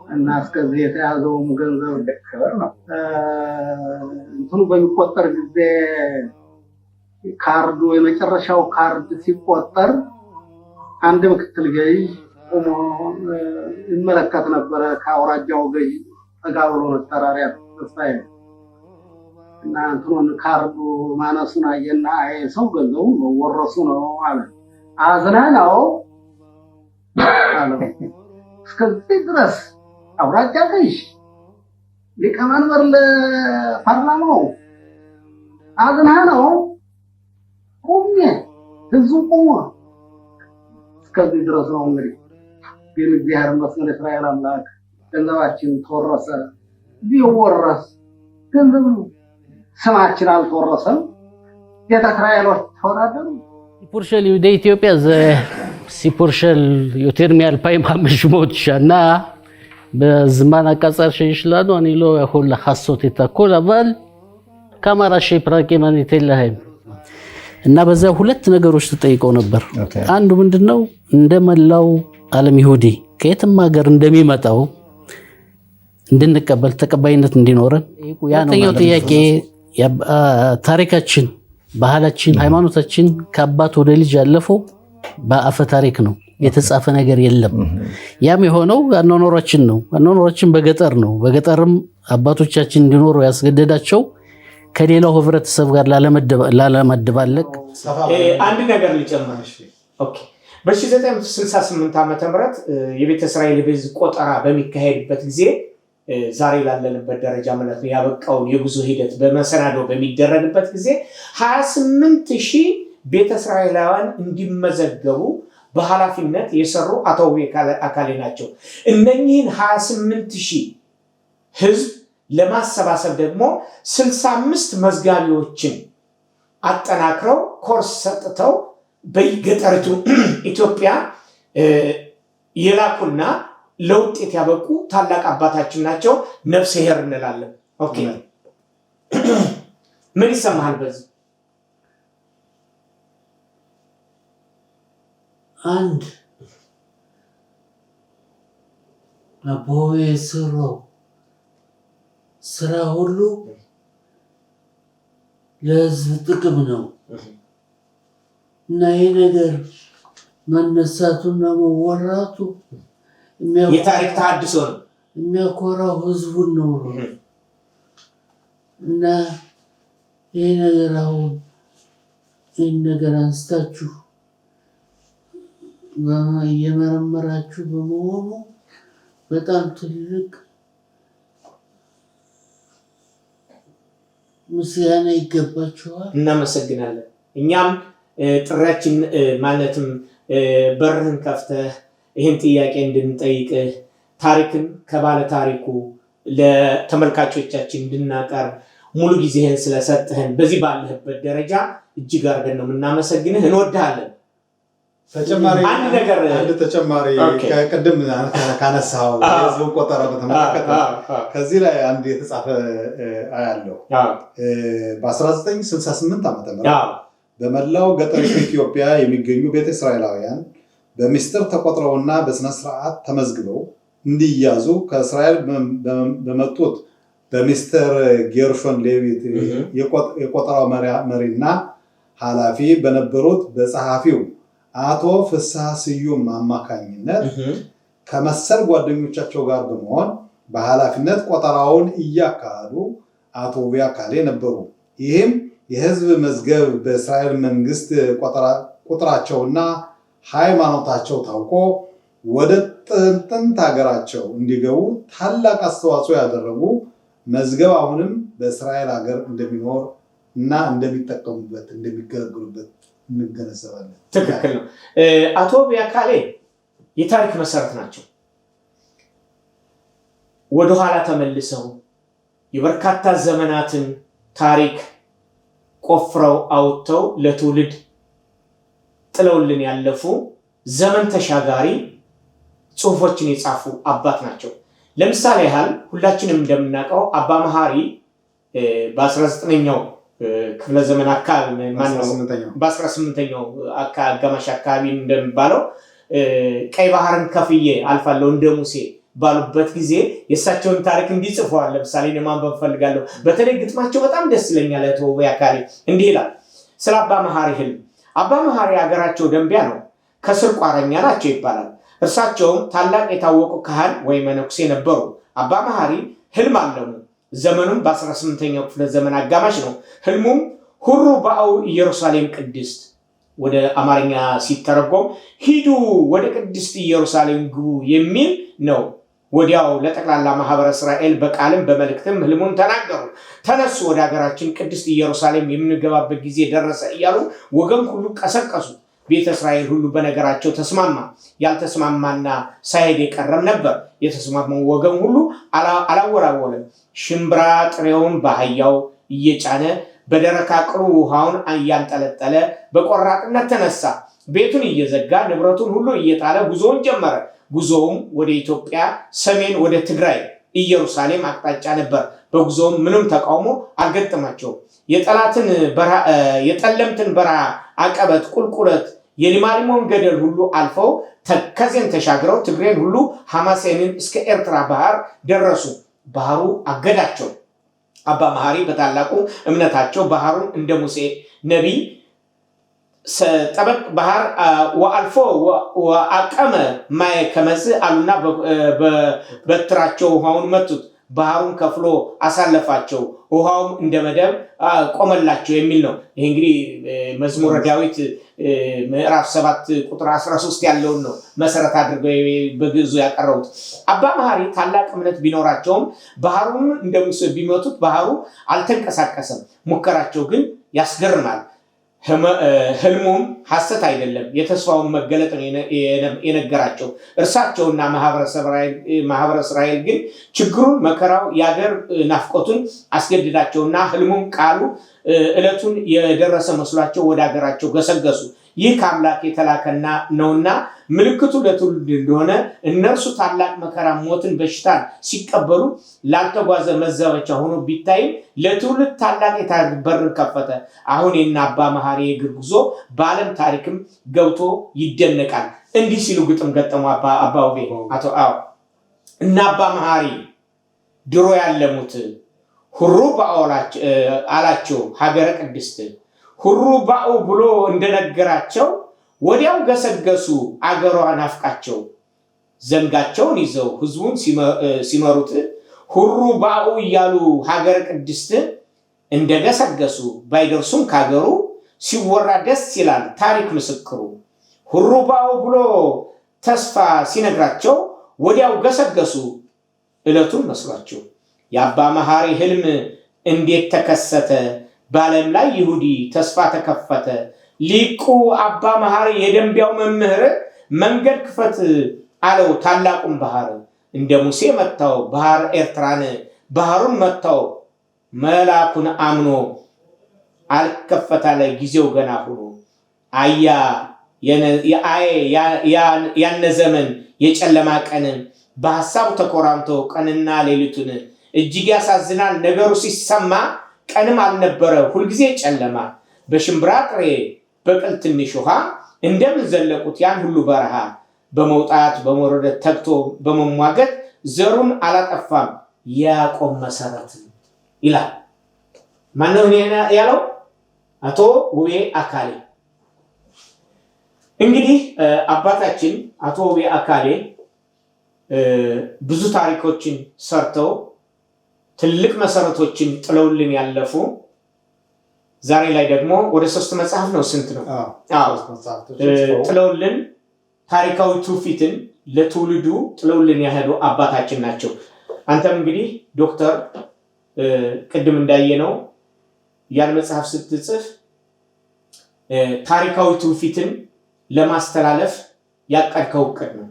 እና እስከዚህ የተያዘውም ገንዘብ ለክብር ነው። እንትኑ በሚቆጠር ጊዜ ካርዱ የመጨረሻው ካርድ ሲቆጠር አንድ ምክትል ገዥ ቆሞ ይመለከት ነበረ። ከአውራጃው ገዥ ጠጋ ብሎ ተራሪያ ተስፋዬ እና እንትኑን ካርዱ ማነሱን አየና አይ ሰው ገንዘቡ ወረሱ ነው አለ። አዝና ነው አለ። እስከዚህ ድረስ አውራጃ ገዥ ሊቀመንበር ለፓርላማው አዝና ነው ቆሜ ህዝቡ ቆሞ እስከዚህ ድረስ ነው። እንግዲህ ግን እግዚአብሔር ይመስገን እስራኤል አምላክ ገንዘባችን ተወረሰ። ቢወረስ ገንዘብ ነው፣ ስማችን አልተወረሰም። ቤተ እስራኤሎች ተወዳደሩ። סיפור של יהודי אתיופיה זה סיפור של יותר מ-2500 שנה. בזמן הקצר שיש לנו אני לא יכול לחסות את הכל, אבל כמה ראשי פרקים אני אתן להם. እና በዛ ሁለት ነገሮች ተጠይቀው ነበር። አንዱ ምንድነው እንደመላው ዓለም ይሁዲ ከየትም ሀገር እንደሚመጣው እንድንቀበል ተቀባይነት እንዲኖረን ያ ነው። ያው ጥያቄ ታሪካችን፣ ባህላችን፣ ሃይማኖታችን ከአባት ወደ ልጅ ያለፈው በአፈ ታሪክ ነው። የተጻፈ ነገር የለም። ያም የሆነው አኗኗራችን ነው። አኗኗራችን በገጠር ነው። በገጠርም አባቶቻችን እንዲኖሩ ያስገደዳቸው ከሌላው ህብረተሰብ ጋር ላለመደባለቅ። አንድ ነገር ልጨምርሽ። ኦኬ በ1968 ዓመተ ምህረት የቤተ እስራኤል ህዝብ ቆጠራ በሚካሄድበት ጊዜ ዛሬ ላለንበት ደረጃ ማለት ነው ያበቃውን የጉዞ ሂደት በመሰናዶ በሚደረግበት ጊዜ 28000 ቤተ እስራኤላውያን እንዲመዘገቡ በኃላፊነት የሰሩ አቶ አካሌ ናቸው። እነኚህን 28000 ህዝብ ለማሰባሰብ ደግሞ 65 መዝጋቢዎችን አጠናክረው ኮርስ ሰጥተው በገጠሪቱ ኢትዮጵያ የላኩና ለውጤት ያበቁ ታላቅ አባታችን ናቸው። ነፍስ ይሄር እንላለን። ኦኬ ምን ይሰማሃል በዚህ? አንድ አቦዬ የሰራው ስራ ሁሉ ለህዝብ ጥቅም ነው እና ይህ ነገር መነሳቱና መወራቱ የታሪክ ተሐድሶ ነው። የሚያኮራው ህዝቡን ነው እና ይህ ነገር አሁን ይህን ነገር አንስታችሁ እየመረመራችሁ በመሆኑ በጣም ትልቅ ምስጋና ይገባችኋል። እናመሰግናለን። እኛም ጥሪያችን ማለትም በርህን ከፍተህ ይህን ጥያቄ እንድንጠይቅህ ታሪክን ከባለ ታሪኩ ለተመልካቾቻችን እንድናቀርብ ሙሉ ጊዜህን ስለሰጠህን በዚህ ባለህበት ደረጃ እጅግ አድርገን ነው የምናመሰግንህ። እንወድሃለን። አንድ ተጨማሪ ከቅድም ካነሳው የህዝቡን ቆጠራ በተመለከተ ከዚህ ላይ አንድ የተጻፈ አያለው። በ1968 ዓ.ም በመላው ገጠሪቱ ኢትዮጵያ የሚገኙ ቤተ እስራኤላውያን በሚስጥር ተቆጥረውና በስነ ስርዓት ተመዝግበው እንዲያዙ ከእስራኤል በመጡት በሚስተር ጌርሾን ሌቪት የቆጠራው መሪና ኃላፊ በነበሩት በጸሐፊው አቶ ፍስሐ ስዩም አማካኝነት ከመሰል ጓደኞቻቸው ጋር በመሆን በኃላፊነት ቆጠራውን እያካሄዱ አቶ ውቤ አካሌ ነበሩ። ይህም የህዝብ መዝገብ በእስራኤል መንግስት ቁጥራቸውና ሃይማኖታቸው ታውቆ ወደ ጥንት ሀገራቸው እንዲገቡ ታላቅ አስተዋጽኦ ያደረጉ መዝገብ አሁንም በእስራኤል ሀገር እንደሚኖር እና እንደሚጠቀሙበት እንደሚገለገሉበት እንገነዘባለን። ትክክል ነው። አቶ ውቤ አካሌ የታሪክ መሰረት ናቸው። ወደኋላ ተመልሰው የበርካታ ዘመናትን ታሪክ ቆፍረው አውጥተው ለትውልድ ጥለውልን ያለፉ ዘመን ተሻጋሪ ጽሁፎችን የጻፉ አባት ናቸው። ለምሳሌ ያህል ሁላችንም እንደምናውቀው አባ መሐሪ በ19ኛው ክፍለ ዘመን አካባቢ በ18ኛው አጋማሽ አካባቢ እንደሚባለው ቀይ ባህርን ከፍዬ አልፋለሁ እንደ ሙሴ ባሉበት ጊዜ የእሳቸውን ታሪክ እንዲጽፈዋል። ለምሳሌ ማንበብ ፈልጋለሁ። በተለይ ግጥማቸው በጣም ደስ ይለኛል። አቶ ውቤ አካሌ እንዲህ ይላል ስለ አባ መሐሪ ህልም። አባ መሐሪ ሀገራቸው ደንቢያ ነው፣ ከስር ቋረኛ ናቸው ይባላል። እርሳቸውም ታላቅ የታወቁ ካህን ወይ መነኩሴ ነበሩ። አባ መሐሪ ህልም አለሙ። ዘመኑም በ18ኛው ክፍለ ዘመን አጋማሽ ነው። ህልሙም ሁሩ ባኡ ኢየሩሳሌም ቅድስት፣ ወደ አማርኛ ሲተረጎም ሂዱ ወደ ቅድስት ኢየሩሳሌም ግቡ የሚል ነው። ወዲያው ለጠቅላላ ማህበረ እስራኤል በቃልም በመልእክትም ህልሙን ተናገሩ። ተነሱ፣ ወደ ሀገራችን ቅድስት ኢየሩሳሌም የምንገባበት ጊዜ ደረሰ እያሉ ወገን ሁሉ ቀሰቀሱ። ቤተ እስራኤል ሁሉ በነገራቸው ተስማማ። ያልተስማማና ሳይሄድ የቀረም ነበር። የተስማማው ወገን ሁሉ አላወላወለም። ሽምብራ ጥሬውን በአህያው እየጫነ በደረቅ አቅሉ ውሃውን እያንጠለጠለ በቆራጥነት ተነሳ። ቤቱን እየዘጋ ንብረቱን ሁሉ እየጣለ ጉዞውን ጀመረ። ጉዞውም ወደ ኢትዮጵያ ሰሜን ወደ ትግራይ ኢየሩሳሌም አቅጣጫ ነበር። በጉዞውም ምንም ተቃውሞ አልገጠማቸውም። የጠለምትን በረሃ አቀበት፣ ቁልቁለት፣ የሊማሊሞን ገደል ሁሉ አልፈው ተከዜን ተሻግረው ትግሬን ሁሉ ሐማሴንን እስከ ኤርትራ ባህር ደረሱ። ባህሩ አገዳቸው። አባ መሐሪ በታላቁ እምነታቸው ባህሩን እንደ ሙሴ ነቢይ ጠበቅ ባህር ወአልፎ ወአቀመ ማየ ከመዝ አሉና በበትራቸው ውሃውን መቱት። ባህሩን ከፍሎ አሳለፋቸው፣ ውሃውም እንደ መደብ ቆመላቸው የሚል ነው። ይህ እንግዲህ መዝሙረ ዳዊት ምዕራፍ 7 ቁጥር 13 ያለውን ነው መሰረት አድርገው በግዕዙ ያቀረቡት። አባ መሐሪ ታላቅ እምነት ቢኖራቸውም ባህሩን እንደ ሙሴ ቢመቱት ባህሩ አልተንቀሳቀሰም። ሙከራቸው ግን ያስገርማል። ህልሙም ሐሰት አይደለም፣ የተስፋውን መገለጥ የነገራቸው። እርሳቸውና ማህበረ እስራኤል ግን ችግሩን፣ መከራው፣ የአገር ናፍቆቱን አስገድዳቸውና ህልሙም ቃሉ ዕለቱን የደረሰ መስሏቸው ወደ ሀገራቸው ገሰገሱ። ይህ ከአምላክ የተላከና ነውና ምልክቱ ለትውልድ እንደሆነ እነርሱ ታላቅ መከራ፣ ሞትን፣ በሽታን ሲቀበሉ ላልተጓዘ መዘበቻ ሆኖ ቢታይም ለትውልድ ታላቅ የታሪክ በር ከፈተ። አሁን የእነ አባ መሐሪ የእግር ጉዞ በዓለም ታሪክም ገብቶ ይደነቃል። እንዲህ ሲሉ ግጥም ገጠሙ አባ ውቤ እነ አባ መሐሪ ድሮ ያለሙት ሁሩ ባኡ አላቸው ሀገረ ቅድስት። ሁሩ ባኡ ብሎ እንደነገራቸው ወዲያው ገሰገሱ አገሯ ናፍቃቸው። ዘንጋቸውን ይዘው ህዝቡን ሲመሩት ሁሩ ባኡ እያሉ ሀገረ ቅድስት እንደገሰገሱ ባይደርሱም ካገሩ ሲወራ ደስ ይላል ታሪክ ምስክሩ ሁሩባው ብሎ ተስፋ ሲነግራቸው ወዲያው ገሰገሱ ዕለቱን መስሏቸው የአባ መሐሪ ህልም እንዴት ተከሰተ በዓለም ላይ ይሁዲ ተስፋ ተከፈተ ሊቁ አባ መሐሪ የደንቢያው መምህር መንገድ ክፈት አለው ታላቁን ባህር እንደ ሙሴ መታው ባህር ኤርትራን ባህሩን መታው መላኩን አምኖ አልከፈታለ ጊዜው ገና ሆኖ አያ ያነ ዘመን የጨለማ ቀን በሐሳቡ ተቆራምቶ ቀንና ሌሊቱን እጅግ ያሳዝናል ነገሩ ሲሰማ ቀንም አልነበረ ሁልጊዜ ጨለማ በሽምብራ ጥሬ በቅል ትንሽ ውሃ እንደምን ዘለቁት ያን ሁሉ በረሃ በመውጣት በመውረድ ተግቶ በመሟገት ዘሩን አላጠፋም ያቆም መሰረት ይላል ማነው ያለው አቶ ውቤ አካሌ እንግዲህ አባታችን አቶ ውቤ አካሌ ብዙ ታሪኮችን ሰርተው ትልቅ መሰረቶችን ጥለውልን ያለፉ ዛሬ ላይ ደግሞ ወደ 3 መጽሐፍ ነው ስንት ነው ጥለውልን ታሪካዊ ትውፊትን ለትውልዱ ጥለውልን ያሄዱ አባታችን ናቸው አንተም እንግዲህ ዶክተር ቅድም እንዳየነው ያን መጽሐፍ ስትጽፍ ታሪካዊ ትውፊትን ለማስተላለፍ ያቀድከው እቅድ ነው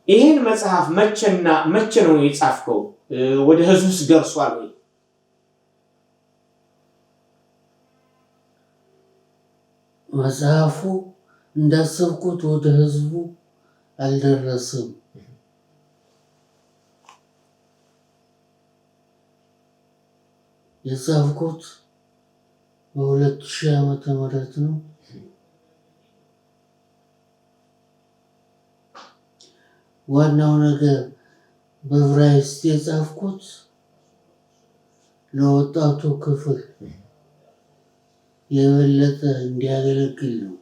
ይሄን መጽሐፍ መቼ ነው የጻፍከው ወደ ህዝብስ ደርሷል ወይ መጽሐፉ እንዳሰብኩት ወደ ህዝቡ አልደረሰም የጻፍኩት በ2000 ዓመተ ምህረት ነው ዋናው ነገር በዕብራይስጥ የጻፍኩት ለወጣቱ ክፍል የበለጠ እንዲያገለግል ነው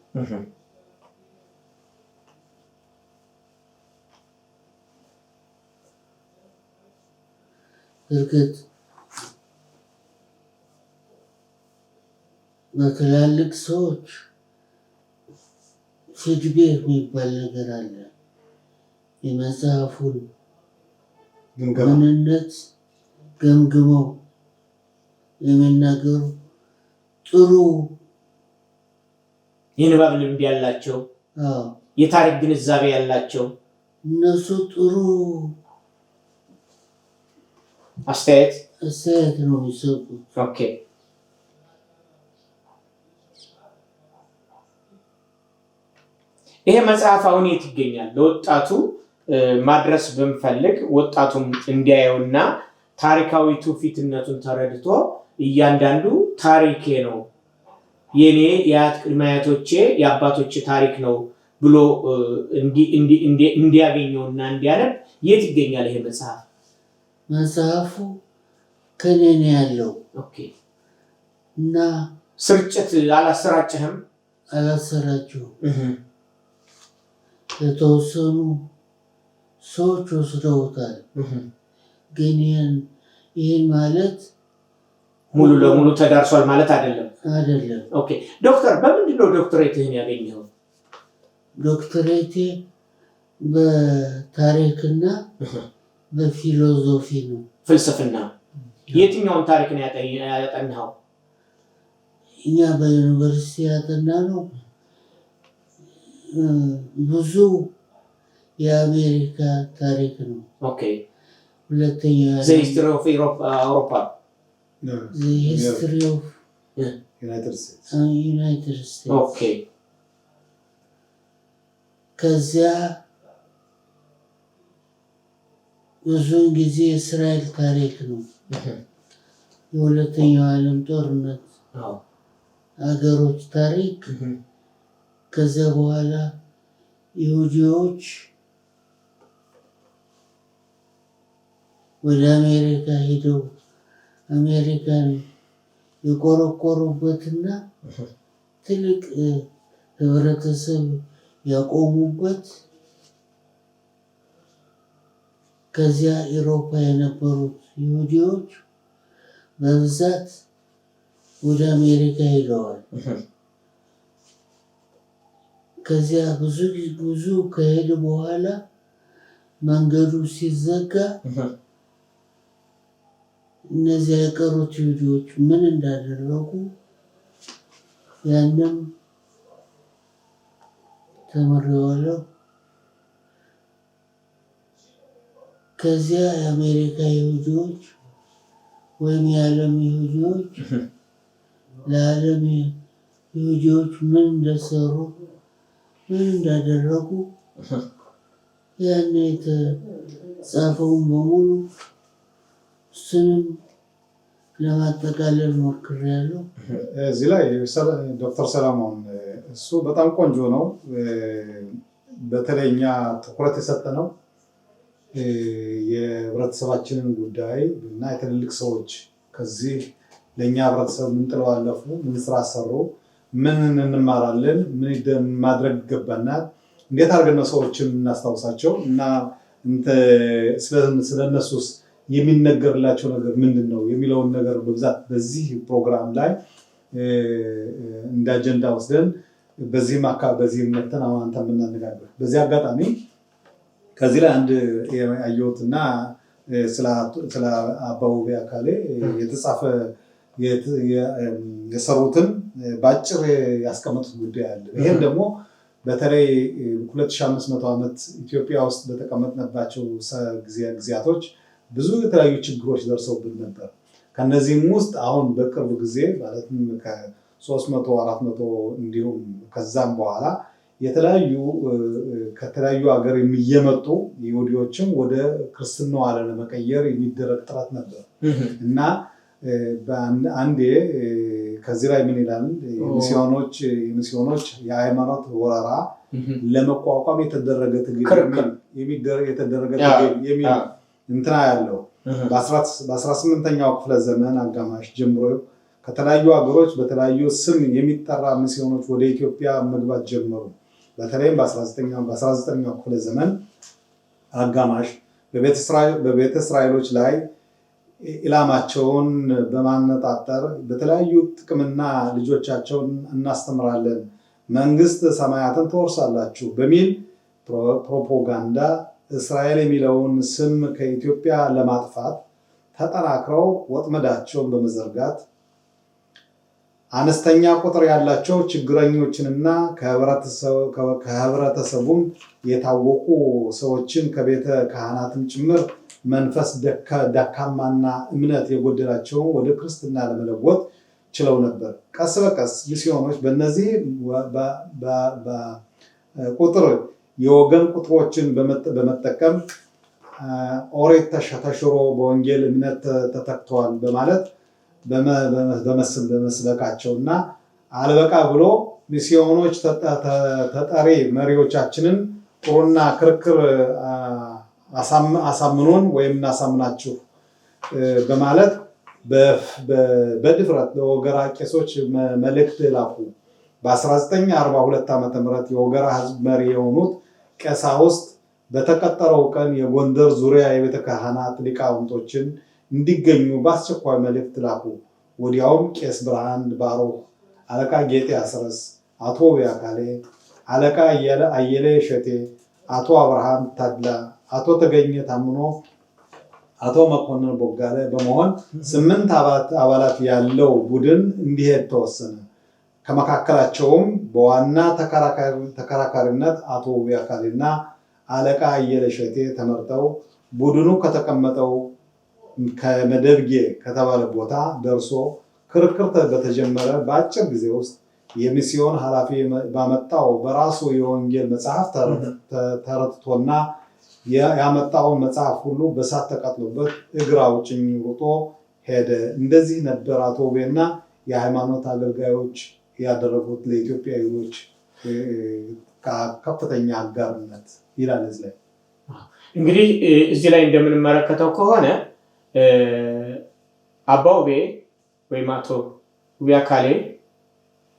እርግጥ በትላልቅ ሰዎች ፊድቤክ የሚባል ነገር አለ የመጽሐፉን ምንነት ገምግመው የሚናገሩ ጥሩ የንባብ ልምድ ያላቸው የታሪክ ግንዛቤ ያላቸው እነሱ ጥሩ አስተያየት ነው የሚሰጡት ኦኬ ይሄ መጽሐፍ አሁን የት ይገኛል ለወጣቱ ማድረስ በመፈልግ ወጣቱም እንዲያየውና ታሪካዊ ትውፊትነቱን ተረድቶ እያንዳንዱ ታሪኬ ነው የኔ የአያት ቅድመ አያቶቼ የአባቶቼ ታሪክ ነው ብሎ እንዲያገኘውና እንዲያነብ የት ይገኛል ይሄ መጽሐፉ ከኔ ነው ያለው ኦኬ እና ስርጭት አላሰራጨህም አላሰራጨሁም የተወሰኑ ሰዎች ወስደውታል ግን ይህን ማለት ሙሉ ለሙሉ ተዳርሷል ማለት አይደለም ኦኬ ዶክተር በምንድነው ዶክተሬትህን ያገኘው ዶክተሬቴ በታሪክና በፊሎሶፊ ነው ፍልስፍና የትኛውን ታሪክ ነው ያጠናኸው እኛ በዩኒቨርሲቲ ያጠናነው ብዙ የአሜሪካ ታሪክ ነው ኦኬ ሁለተኛ the history of Europe the history of United States ኦኬ ከዚያ ብዙውን ጊዜ እስራኤል ታሪክ ነው የሁለተኛው ዓለም ጦርነት አገሮች ታሪክ ከዚያ በኋላ ይሁዲዎች ወደ አሜሪካ ሄደው አሜሪካን የቆረቆሩበትና ትልቅ ህብረተሰብ ያቆሙበት ከዚያ አውሮፓ የነበሩት ይሁዲዎች በብዛት ወደ አሜሪካ ሄደዋል። ከዚያ ብዙ ከሄደ በኋላ መንገዱ ሲዘጋ እነዚያ የቀሩት ይሁዲዎች ምን እንዳደረጉ ያንም ተመሪዋለሁ። ከዚያ የአሜሪካ ይሁዲዎች ወይም የዓለም ይሁዲዎች ለዓለም ይሁዲዎች ምን እንደሰሩ ምን እንዳደረጉ ያን የተጻፈውን በሙሉ እሱንም ለማጠቃለል ሞክሬያለሁ። እዚህ ላይ ዶክተር ሰለሞን እሱ በጣም ቆንጆ ነው። በተለይ እኛ ትኩረት የሰጠነው የህብረተሰባችንን ጉዳይ እና የትልልቅ ሰዎች ከዚህ ለእኛ ህብረተሰብ ምን ጥለው አለፉ፣ ምን ስራ ሰሩ፣ ምን እንማራለን፣ ምን ማድረግ ይገባናል፣ እንዴት አድርገን ነው ሰዎችን እናስታውሳቸው እና ስለነሱስ የሚነገርላቸው ነገር ምንድን ነው የሚለውን ነገር በብዛት በዚህ ፕሮግራም ላይ እንደ አጀንዳ ወስደን በዚህም መተን አሁን አንተ የምናነጋገር በዚህ አጋጣሚ ከዚህ ላይ አንድ ያየሁትና ስለ አባ ውቤ አካሌ የተጻፈ የሰሩትን በአጭር ያስቀመጡት ጉዳይ አለ። ይህም ደግሞ በተለይ 2500 ዓመት ኢትዮጵያ ውስጥ በተቀመጥንባቸው ጊዜያቶች ብዙ የተለያዩ ችግሮች ደርሰውብን ነበር። ከነዚህም ውስጥ አሁን በቅርብ ጊዜ ማለትም ከ300 400 እንዲሁም ከዛም በኋላ ከተለያዩ ሀገር የሚየመጡ ይሁዲዎችም ወደ ክርስትናው ዓለም ለመቀየር የሚደረግ ጥረት ነበር እና አንዴ ከዚህ ላይ ምን ይላል? የሚስዮኖች የሃይማኖት ወረራ ለመቋቋም የተደረገ ትግል የሚል እንትና ያለው በ18ኛው ክፍለ ዘመን አጋማሽ ጀምሮ ከተለያዩ ሀገሮች በተለያዩ ስም የሚጠራ ሚስዮኖች ወደ ኢትዮጵያ መግባት ጀመሩ። በተለይም በ19ኛው ክፍለ ዘመን አጋማሽ በቤተ እስራኤሎች ላይ ኢላማቸውን በማነጣጠር በተለያዩ ጥቅምና ልጆቻቸውን እናስተምራለን፣ መንግስት ሰማያትን ትወርሳላችሁ በሚል ፕሮፓጋንዳ እስራኤል የሚለውን ስም ከኢትዮጵያ ለማጥፋት ተጠናክረው ወጥመዳቸውን በመዘርጋት አነስተኛ ቁጥር ያላቸው ችግረኞችንና ከህብረተሰቡም የታወቁ ሰዎችን ከቤተ ካህናትም ጭምር መንፈስ ደካማና እምነት የጎደላቸውን ወደ ክርስትና ለመለወጥ ችለው ነበር። ቀስ በቀስ ሚስዮኖች በእነዚህ ቁጥር የወገን ቁጥሮችን በመጠቀም ኦሪት ተሽሮ በወንጌል እምነት ተተክተዋል በማለት በመስበካቸው እና አልበቃ ብሎ ሚስዮኖች ተጠሪ መሪዎቻችንን ጥሩና ክርክር አሳምኖን ወይም እናሳምናችሁ በማለት በድፍረት ለወገራ ቄሶች መልእክት ላኩ። በ1942 ዓ.ም የወገራ ህዝብ መሪ የሆኑት ቀሳውስት በተቀጠረው ቀን የጎንደር ዙሪያ የቤተ ካህናት ሊቃውንቶችን እንዲገኙ በአስቸኳይ መልእክት ላኩ። ወዲያውም ቄስ ብርሃን ባሮክ፣ አለቃ ጌጤ አስረስ፣ አቶ ውቤ አካሌ፣ አለቃ አየለ ሸቴ፣ አቶ አብርሃም ታድላ፣ አቶ ተገኘ ታምኖ፣ አቶ መኮንን ቦጋለ በመሆን 8 አባላት ያለው ቡድን እንዲሄድ ተወሰነ። ከመካከላቸውም በዋና ተከራካሪነት አቶ ውቤ አካሌና አለቃ አየለ ሸቴ ተመርጠው ቡድኑ ከተቀመጠው ከመደብጌ ከተባለ ቦታ ደርሶ ክርክር በተጀመረ በአጭር ጊዜ ውስጥ የሚስዮን ኃላፊ ባመጣው በራሱ የወንጌል መጽሐፍ ተረትቶና ያመጣውን መጽሐፍ ሁሉ በሳት ተቃጥሎበት እግር አውጭኝ ሩጦ ሄደ። እንደዚህ ነበር አቶ ውቤና የሃይማኖት አገልጋዮች ያደረጉት ለኢትዮጵያ ይሁዶች ከፍተኛ አጋርነት ይላል። እዚህ ላይ እንግዲህ እዚህ ላይ እንደምንመለከተው ከሆነ አባ ውቤ ወይም አቶ ውቤ አካሌ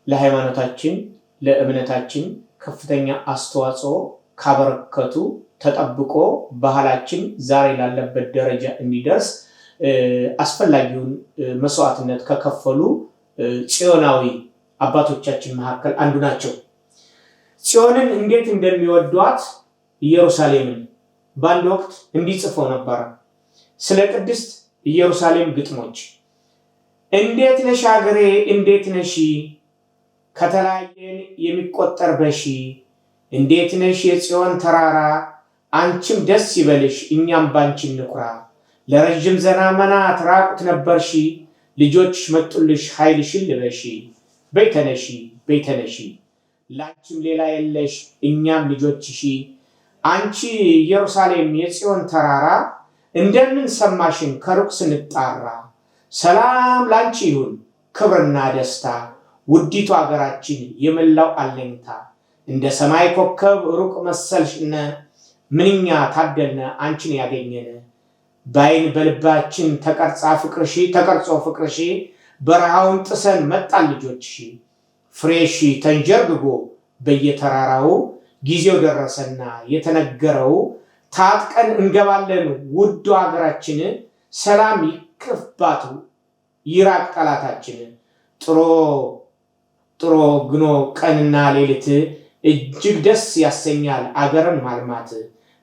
ለሃይማኖታችን ለእምነታችን ከፍተኛ አስተዋጽኦ ካበረከቱ ተጠብቆ ባህላችን ዛሬ ላለበት ደረጃ እንዲደርስ አስፈላጊውን መስዋዕትነት ከከፈሉ ጽዮናዊ አባቶቻችን መካከል አንዱ ናቸው። ጽዮንን እንዴት እንደሚወዷት ኢየሩሳሌምን በአንድ ወቅት እንዲህ ጽፈው ነበር። ስለ ቅድስት ኢየሩሳሌም ግጥሞች እንዴት ነሽ አገሬ እንዴት ነሽ ከተለያየን የሚቆጠር በሺ እንዴት ነሽ የጽዮን ተራራ አንቺም ደስ ይበልሽ እኛም ባንቺ እንኩራ ለረጅም ዘመናት ራቁት ነበርሽ ልጆችሽ መጡልሽ ኃይልሽን ልበሺ ቤተነሺ ቤተነሺ ላንቺም ሌላ የለሽ እኛም ልጆችሽ አንቺ ኢየሩሳሌም የጽዮን ተራራ እንደምን ሰማሽን ከሩቅ ስንጣራ ሰላም ላንቺ ይሁን ክብርና ደስታ ውዲቱ ሀገራችን የመላው አለኝታ እንደ ሰማይ ኮከብ ሩቅ መሰልሽነ ምንኛ ታደልነ አንቺን ያገኘነ ባይን በልባችን ተቀርጾ ፍቅርሽ በረሃውን ጥሰን መጣን ልጆችሽ ፍሬሽ ተንጀርግጎ በየተራራው ጊዜው ደረሰና የተነገረው ታጥቀን እንገባለን ውዱ ሀገራችን ሰላም ይክፍባቱ ይራቅ ጠላታችን ጥሮ ግኖ ቀንና ሌሊት እጅግ ደስ ያሰኛል አገርን ማልማት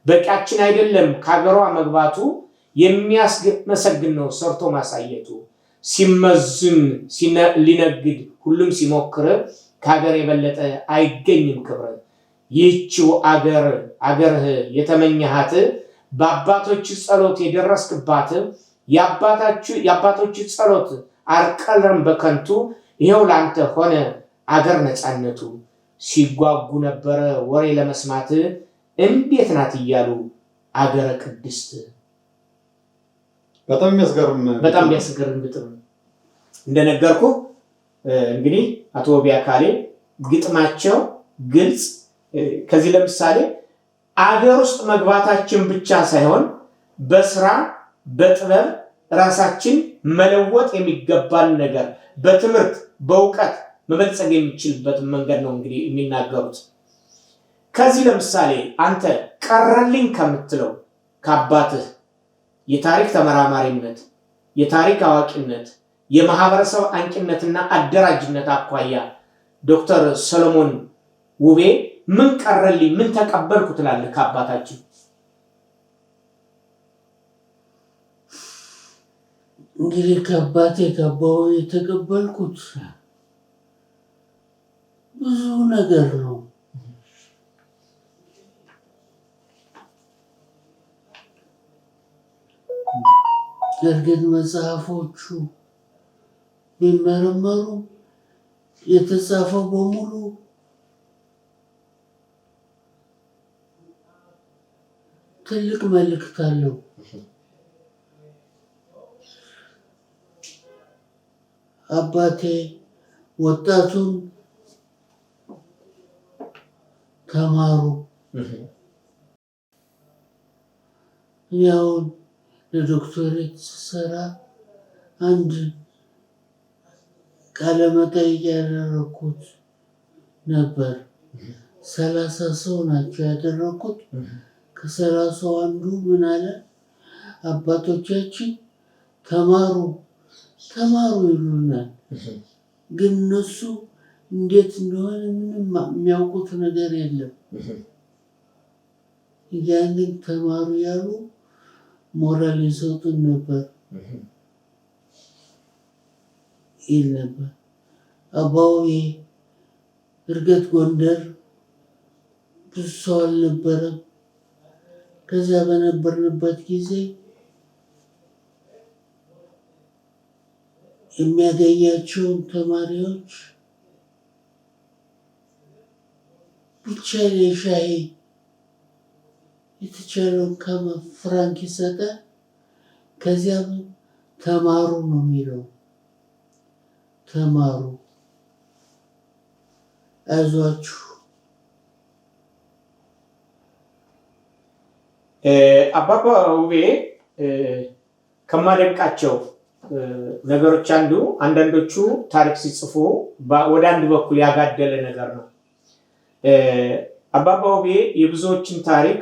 በቃችን አይደለም ካገሯ መግባቱ የሚያስመሰግን ነው ሰርቶ ማሳየቱ ሲመዝን ሊነግድ ሁሉም ሲሞክር ካገር የበለጠ አይገኝም ክብር ይህችው አገርህ የተመኘሃት በአባቶች ጸሎት የደረስክባት የአባቶች ጸሎት አልቀረም በከንቱ ይሄው ላንተ ሆነ አገር ነፃነቱ ሲጓጉ ነበረ ወሬ ለመስማት እንዴት ናት እያሉ አገረ ቅድስት በጣም የሚያስገርም ግጥም እንደነገርኩ እንግዲህ አቶ ውቤ አካሌ ግጥማቸው ግልጽ ከዚህ ለምሳሌ አገር ውስጥ መግባታችን ብቻ ሳይሆን በስራ በጥበብ ራሳችን መለወጥ የሚገባን ነገር በትምህርት በእውቀት መበልጸግ የሚችልበት መንገድ ነው እንግዲህ የሚናገሩት። ከዚህ ለምሳሌ አንተ ቀረልኝ ከምትለው ከአባትህ የታሪክ ተመራማሪነት የታሪክ አዋቂነት የማህበረሰብ አንቂነትና አደራጅነት አኳያ ዶክተር ሰሎሞን ውቤ ምን ቀረልኝ ምን ተቀበልኩ ትላለህ ከአባታችን? እንግዲህ ከአባቴ ከአባው የተቀበልኩት ብዙ ነገር ነው። እርግጥ መጽሐፎቹ ቢመረመሩ የተጻፈው በሙሉ ትልቅ መልእክት አለው። አባቴ ወጣቱን ተማሩ ያው ለዶክተሬት ስሰራ አንድ ቃለ መጠይቅ ያደረኩት ነበር። 30 ሰው ናቸው ያደረኩት። ከ30 አንዱ ምን አለ አባቶቻችን ተማሩ ይሉናል፣ ግን እነሱ እንዴት እንደሆነ ምንም የሚያውቁት ነገር የለም። ያንን ተማሩ ያሉ ሞራል ይሰጡን ነበር ይል ነበር። አባዬ እርግጥ ጎንደር ብዙ ሰው አልነበረም። ከዛ በነበርንበት ጊዜ የሚያገኛቸውን ተማሪዎች ብቻ ለሻይ የተቻለውን ከፍራንክ ይሰጣል። ከዚያም ተማሩ ነው የሚለው። ተማሩ አይዟችሁ። አባባ ውቤ ከማደንቃቸው ነገሮች አንዱ አንዳንዶቹ ታሪክ ሲጽፉ ወደ አንድ በኩል ያጋደለ ነገር ነው። አባባ ውቤ የብዙዎችን ታሪክ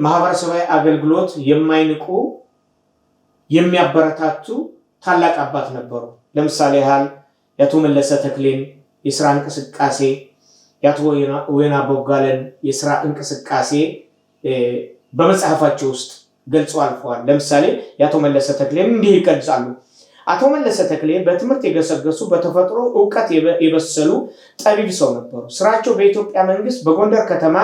ማህበረሰባዊ አገልግሎት የማይንቁ የሚያበረታቱ ታላቅ አባት ነበሩ። ለምሳሌ ያህል የአቶ መለሰ ተክሌን የስራ እንቅስቃሴ የአቶ ወይና ቦጋለን የስራ እንቅስቃሴ በመጽሐፋቸው ውስጥ ገልጸው አልፈዋል። ለምሳሌ የአቶ መለሰ ተክሌን እንዲህ ይገልጻሉ። አቶ መለሰ ተክሌ በትምህርት የገሰገሱ በተፈጥሮ ዕውቀት የበሰሉ ጠቢብ ሰው ነበሩ። ስራቸው በኢትዮጵያ መንግስት በጎንደር ከተማ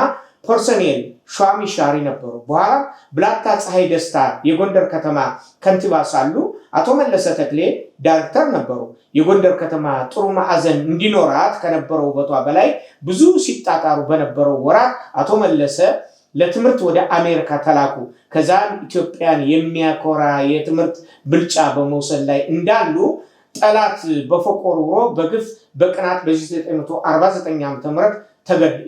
ፐርሰኔል ሿሚ ሻሪ ነበሩ። በኋላ ብላታ ፀሐይ ደስታ የጎንደር ከተማ ከንቲባ ሳሉ አቶ መለሰ ተክሌ ዳይሬክተር ነበሩ። የጎንደር ከተማ ጥሩ ማዕዘን እንዲኖራት ከነበረው ውበቷ በላይ ብዙ ሲጣጣሩ በነበረው ወራት አቶ መለሰ ለትምህርት ወደ አሜሪካ ተላኩ። ከዛም ኢትዮጵያን የሚያኮራ የትምህርት ብልጫ በመውሰድ ላይ እንዳሉ ጠላት በፎቆርሮ በግፍ በቅናት በ1949 ዓ.ም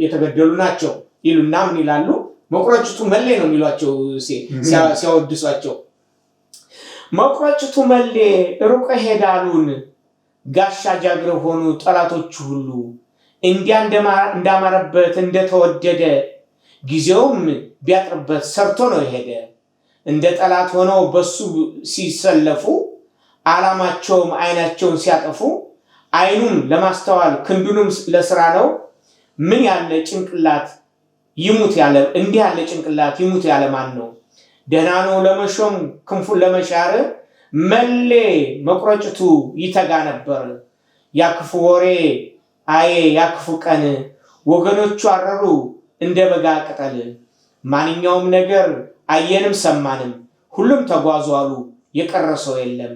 የተገደሉ ናቸው ይሉና ምን ይላሉ? መቁረጭቱ መሌ ነው የሚሏቸው ሲያወድሷቸው። መቁረጭቱ መሌ ሩቅ ሄዳሉን ጋሻ ጃግሬ ሆኑ ጠላቶቹ ሁሉ እንዲያ እንዳማረበት እንደተወደደ ጊዜውም ቢያጥርበት ሰርቶ ነው የሄደ። እንደ ጠላት ሆነው በሱ ሲሰለፉ ዓላማቸውም አይናቸውን ሲያጠፉ አይኑም ለማስተዋል ክንዱንም ለስራ ነው። ምን ያለ ጭንቅላት ይሙት ያለ እንዲህ ያለ ጭንቅላት ይሙት ያለ ማን ነው? ደህና ነው ለመሾም ክንፉን ለመሻር መሌ መቁረጭቱ ይተጋ ነበር። ያክፉ ወሬ አዬ ያክፉ ቀን ወገኖቹ አረሩ እንደ በጋ ቅጠል። ማንኛውም ነገር አየንም ሰማንም ሁሉም ተጓዙ አሉ የቀረሰው የለም።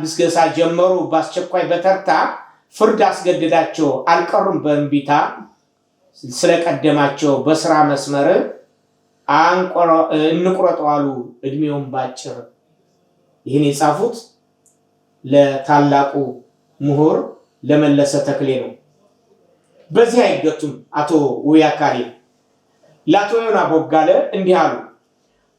ግስገሳ ጀመሩ በአስቸኳይ በተርታ ፍርድ አስገድዳቸው አልቀሩም በእንቢታ። ስለቀደማቸው በስራ መስመር እንቁረጠው አሉ እድሜውን ባጭር። ይህን የጻፉት ለታላቁ ምሁር ለመለሰ ተክሌ ነው። በዚህ አይገቱም አቶ ውያካሌ ለአቶ ዮና ቦጋለ እንዲህ አሉ።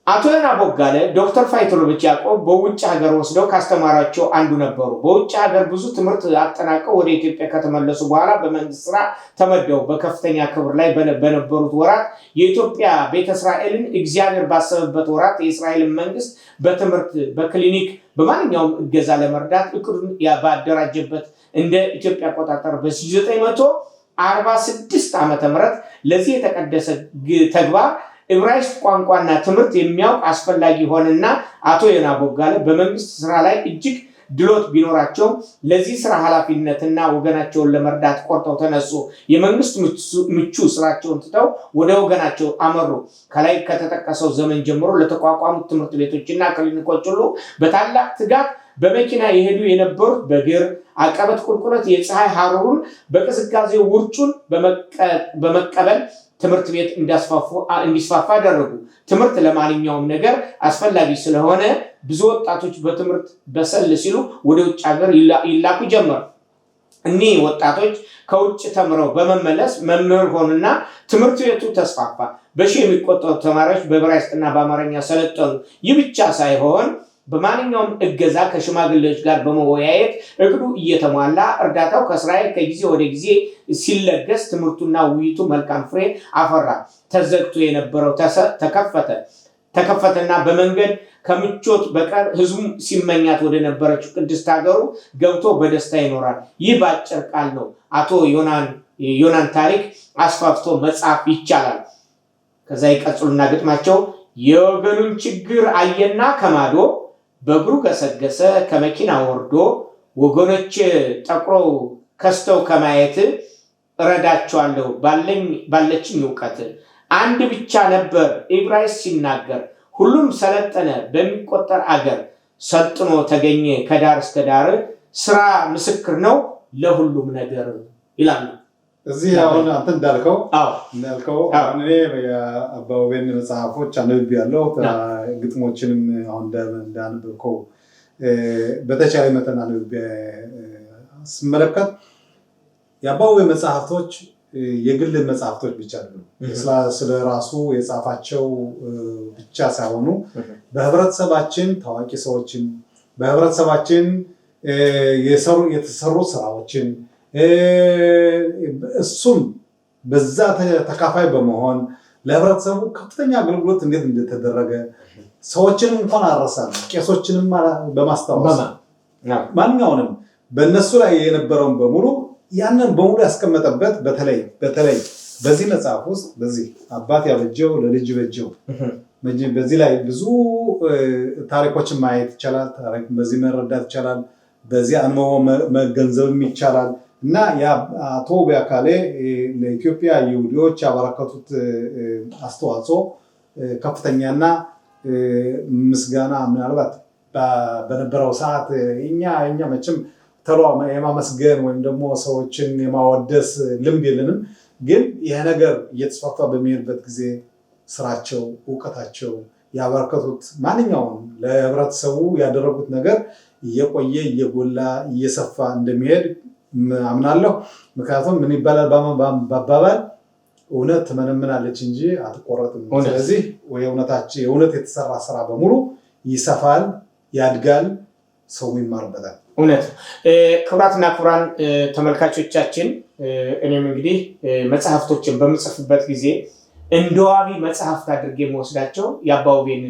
አቶ ዮና ቦጋለ ዶክተር ፋይቶሎቪች ያዕቆብ በውጭ ሀገር ወስደው ካስተማራቸው አንዱ ነበሩ። በውጭ ሀገር ብዙ ትምህርት አጠናቀው ወደ ኢትዮጵያ ከተመለሱ በኋላ በመንግስት ስራ ተመደው በከፍተኛ ክብር ላይ በነበሩት ወራት የኢትዮጵያ ቤተ እስራኤልን እግዚአብሔር ባሰበበት ወራት የእስራኤልን መንግስት በትምህርት በክሊኒክ በማንኛውም እገዛ ለመርዳት እቅዱን ባደራጀበት እንደ ኢትዮጵያ አቆጣጠር በ1946 ዓመተ ምህረት ለዚህ የተቀደሰ ተግባር ዕብራይስጥ ቋንቋና ትምህርት የሚያውቅ አስፈላጊ ሆነና አቶ ዮና ቦጋለ በመንግስት ስራ ላይ እጅግ ድሎት ቢኖራቸው ለዚህ ስራ ኃላፊነትና ወገናቸውን ለመርዳት ቆርጠው ተነሱ። የመንግስት ምቹ ስራቸውን ትተው ወደ ወገናቸው አመሩ። ከላይ ከተጠቀሰው ዘመን ጀምሮ ለተቋቋሙት ትምህርት ቤቶችና ክሊኒኮች ሁሉ በታላቅ ትጋት በመኪና የሄዱ የነበሩት በእግር አቀበት ቁልቁለት የፀሐይ ሐሩሩን በቅዝቃዜው ውርጩን በመቀበል ትምህርት ቤት እንዲስፋፋ አደረጉ። ትምህርት ለማንኛውም ነገር አስፈላጊ ስለሆነ ብዙ ወጣቶች በትምህርት በሰል ሲሉ ወደ ውጭ ሀገር ይላኩ ጀመር። እኒህ ወጣቶች ከውጭ ተምረው በመመለስ መምህር ሆኑና ትምህርት ቤቱ ተስፋፋ። በሺህ የሚቆጠሩ ተማሪዎች በዕብራይስጥና በአማርኛ ሰለጠኑ። ይህ ብቻ ሳይሆን በማንኛውም እገዛ ከሽማግሌዎች ጋር በመወያየት እቅዱ እየተሟላ እርዳታው ከእስራኤል ከጊዜ ወደ ጊዜ ሲለገስ ትምህርቱና ውይይቱ መልካም ፍሬ አፈራ። ተዘግቶ የነበረው ተከፈተና በመንገድ ከምቾት በቀር ህዝቡ ሲመኛት ወደ ነበረችው ቅድስት ሀገሩ ገብቶ በደስታ ይኖራል። ይህ በአጭር ቃል ነው። አቶ ዮናን ታሪክ አስፋፍቶ መጻፍ ይቻላል። ከዛ ይቀጥሉና ግጥማቸው የወገኑን ችግር አየና ከማዶ በእግሩ ገሰገሰ ከመኪና ወርዶ ወገኖች ጠቁረው ከስተው ከማየት እረዳቸዋለሁ ባለችኝ እውቀት። አንድ ብቻ ነበር ዕብራይስጥ ሲናገር ሁሉም ሰለጠነ በሚቆጠር አገር። ሰልጥኖ ተገኘ ከዳር እስከ ዳር ስራ ምስክር ነው ለሁሉም ነገር ይላሉ። እዚህ አሁን አንተ እንዳልከው አሁን እኔ የአባውቤን መጽሐፎች አንብቤያለሁ። ግጥሞችንም አሁን እንዳነበብከው በተቻለ መጠን አንብቤ ስመለከት የአባውቤ መጽሐፍቶች የግል መጽሐፍቶች ብቻ አይደሉም። ስለ ራሱ የጻፋቸው ብቻ ሳይሆኑ በህብረተሰባችን ታዋቂ ሰዎችን በህብረተሰባችን የተሰሩ ስራዎችን እሱም በዛ ተካፋይ በመሆን ለህብረተሰቡ ከፍተኛ አገልግሎት እንዴት እንደተደረገ ሰዎችንም እንኳን አረሳም ቄሶችንም በማስታወስ ማንኛውንም በእነሱ ላይ የነበረውን በሙሉ ያንን በሙሉ ያስቀመጠበት በተለይ በዚህ መጽሐፍ ውስጥ በዚህ አባት ያበጀው ለልጅ በጀው በዚህ ላይ ብዙ ታሪኮችን ማየት ይቻላል። በዚህ መረዳት ይቻላል። በዚህ አንመው መገንዘብም ይቻላል እና አቶ ውቢያካሌ ለኢትዮጵያ ይሁዲዎች ያበረከቱት አስተዋጽኦ ከፍተኛና ምስጋና ምናልባት በነበረው ሰዓት እኛ መቼም ተሎ የማመስገን ወይም ደግሞ ሰዎችን የማወደስ ልምድ የለንም። ግን ይሄ ነገር እየተስፋፋ በሚሄድበት ጊዜ ስራቸው፣ እውቀታቸው ያበረከቱት ማንኛውም ለህብረተሰቡ ያደረጉት ነገር እየቆየ እየጎላ እየሰፋ እንደሚሄድ አምናለሁ። ምክንያቱም ምን ይባላል በአባባል እውነት ትመነምናለች እንጂ አትቆረጥም። ስለዚህ የእውነት የተሰራ ስራ በሙሉ ይሰፋል፣ ያድጋል፣ ሰው ይማርበታል። እውነት ክቡራትና ክቡራን ተመልካቾቻችን እኔም እንግዲህ መጽሐፍቶችን በምጽፍበት ጊዜ እንደዋቢ መጽሐፍት አድርጌ የምወስዳቸው የአባ ውቤን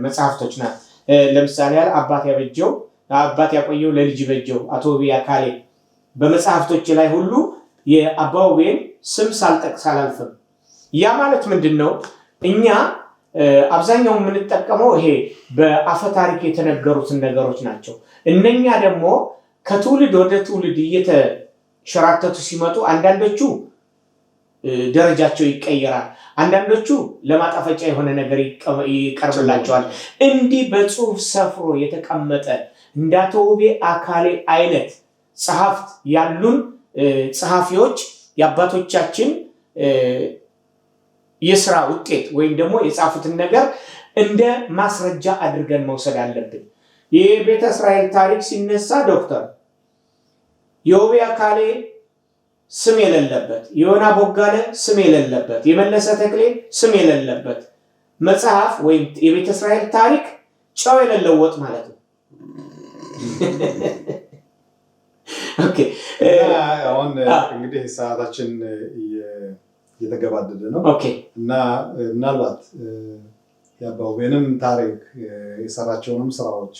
መጽሐፍቶች ናት። ለምሳሌ አባት ያበጀው አባት ያቆየው ለልጅ በጀው አቶ ውቢያካሌ በመጽሐፍቶች ላይ ሁሉ የአባ ውቤን ስም ሳልጠቅስ አላልፍም። ያ ማለት ምንድነው? እኛ አብዛኛው የምንጠቀመው ይሄ በአፈ ታሪክ የተነገሩትን ነገሮች ናቸው። እነኛ ደግሞ ከትውልድ ወደ ትውልድ እየተሸራተቱ ሲመጡ አንዳንዶቹ ደረጃቸው ይቀየራል፣ አንዳንዶቹ ለማጣፈጫ የሆነ ነገር ይቀርብላቸዋል። እንዲህ በጽሁፍ ሰፍሮ የተቀመጠ እንደ አቶ ውቢያካሌ አይነት ጸሐፍት ያሉን ጸሐፊዎች የአባቶቻችን የስራ ውጤት ወይም ደግሞ የጻፉትን ነገር እንደ ማስረጃ አድርገን መውሰድ አለብን። የቤተ እስራኤል ታሪክ ሲነሳ ዶክተር የውቢያካሌ ስም የሌለበት፣ የዮና ቦጋለ ስም የሌለበት፣ የመለሰ ተክሌ ስም የሌለበት መጽሐፍ ወይም የቤተ እስራኤል ታሪክ ጨው የሌለው ወጥ ማለት ነው። ኦኬ አሁን እንግዲህ ሰዓታችን እየተገባደደ ነው። ኦኬ እና ምናልባት የአባ ውቤንም ታሪክ የሰራቸውንም ስራዎች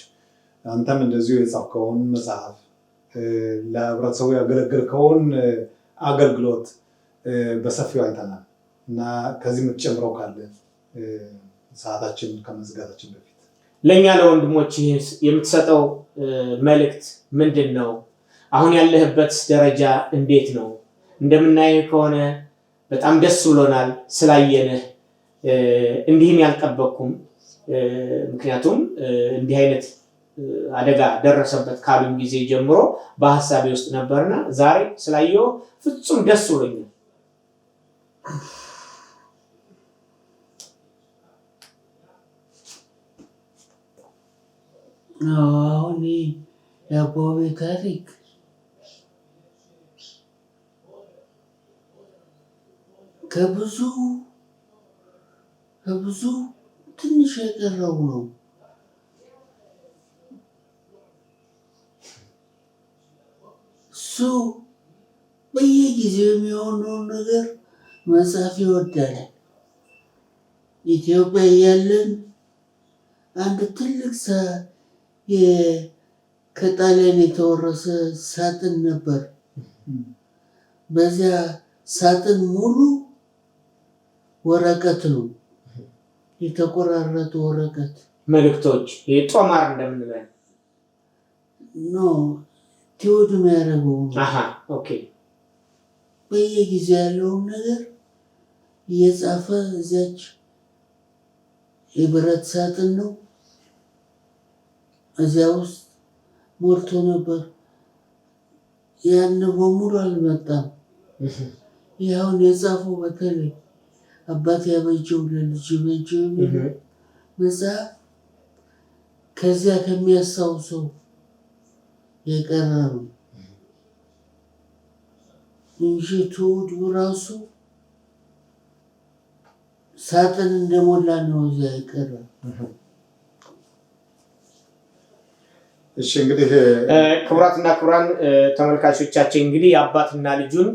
አንተም እንደዚሁ የጻፍከውን መጽሐፍ ለህብረተሰቡ ያገለግልከውን አገልግሎት በሰፊው አይተናል እና ከዚህ የምትጨምረው ካለ ሰዓታችን ከመዝጋታችን በፊት ለኛ ለወንድሞች የምትሰጠው መልእክት ምንድን ነው? አሁን ያለህበት ደረጃ እንዴት ነው? እንደምናየው ከሆነ በጣም ደስ ብሎናል ስላየንህ። እንዲህም ያልጠበቅኩም፣ ምክንያቱም እንዲህ አይነት አደጋ ደረሰበት ካሉኝ ጊዜ ጀምሮ በሐሳቤ ውስጥ ነበርና ዛሬ ስላየው ፍጹም ደስ ብሎኛል። አሁን የአባ ውቤ ታሪክ ከብዙ ትንሽ የቀረው ነው። እሱ በየጊዜው የሚሆነውን ነገር መጻፍ ይወዳል። ኢትዮጵያ እያለን አንድ ትልቅ ከጣሊያን የተወረሰ ሳጥን ነበር። በዚያ ሳጥን ሙሉ ወረቀት ነው፣ የተቆራረጡ ወረቀት መልእክቶች፣ ጦማር እንደምንለው ኖ ቲዎድ የሚያደርገው ኦኬ። በየጊዜው ያለውን ነገር እየጻፈ እዚያች የብረት ሳጥን ነው፣ እዚያ ውስጥ ሞልቶ ነበር። ያን በሙሉ አልመጣም። ይኸውን የጻፈው በተለይ አባት ያበጀው ለልጅ በጀው መጽሐፍ ከዚያ ከሚያስታውሰው የቀረ ነው እንጂ ትውልዱ ራሱ ሳጥን እንደሞላ ነው እዚያ የቀረ። እሺ እንግዲህ ክቡራትና ክቡራን ተመልካቾቻችን እንግዲህ የአባትና ልጁን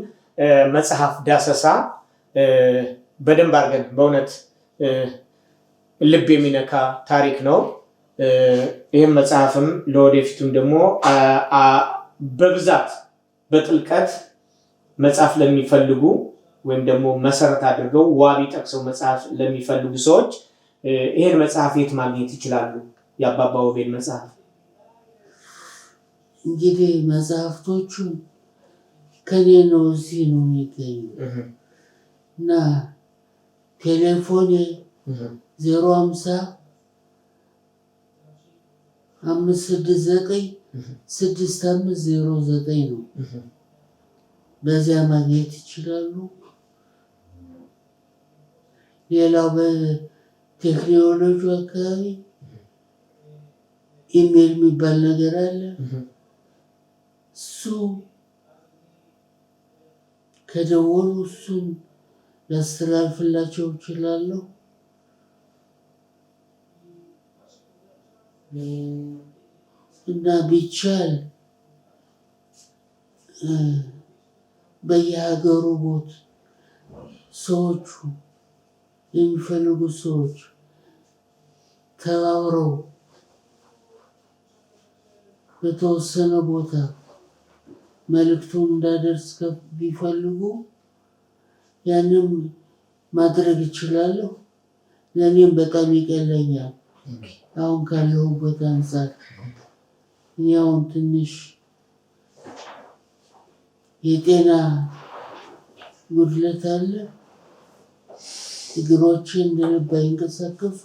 መጽሐፍ ዳሰሳ በደንብ አድርገን በእውነት ልብ የሚነካ ታሪክ ነው። ይህም መጽሐፍም ለወደፊቱም ደግሞ በብዛት በጥልቀት መጽሐፍ ለሚፈልጉ ወይም ደግሞ መሰረት አድርገው ዋቢ ጠቅሰው መጽሐፍ ለሚፈልጉ ሰዎች ይሄን መጽሐፍ የት ማግኘት ይችላሉ? የአባባ ውቤን መጽሐፍ እንግዲህ መጽሐፍቶቹ ከኔ ነው እዚህ ነው የሚገኙ እና ቴሌፎኔ 050 569 6509 ነው። በዚያ ማግኘት ይችላሉ። ሌላው በቴክኖሎጂ አካባቢ ኢሜል የሚባል ነገር አለ። እሱ ከደወሉ እሱን ላስተላልፍላቸው እችላለሁ። እና ቢቻል በየሀገሩ ቦት ሰዎቹ የሚፈልጉ ሰዎች ተባብረው በተወሰነ ቦታ መልእክቱን እንዳደርስ ቢፈልጉ ያንም ማድረግ ይችላለሁ። ለእኔም በጣም ይቀለኛል። አሁን ካለሁበት አንፃር አሁን ትንሽ የጤና ጉድለት አለ። እግሮቼ እንደ ልብ አይንቀሳቀሱ።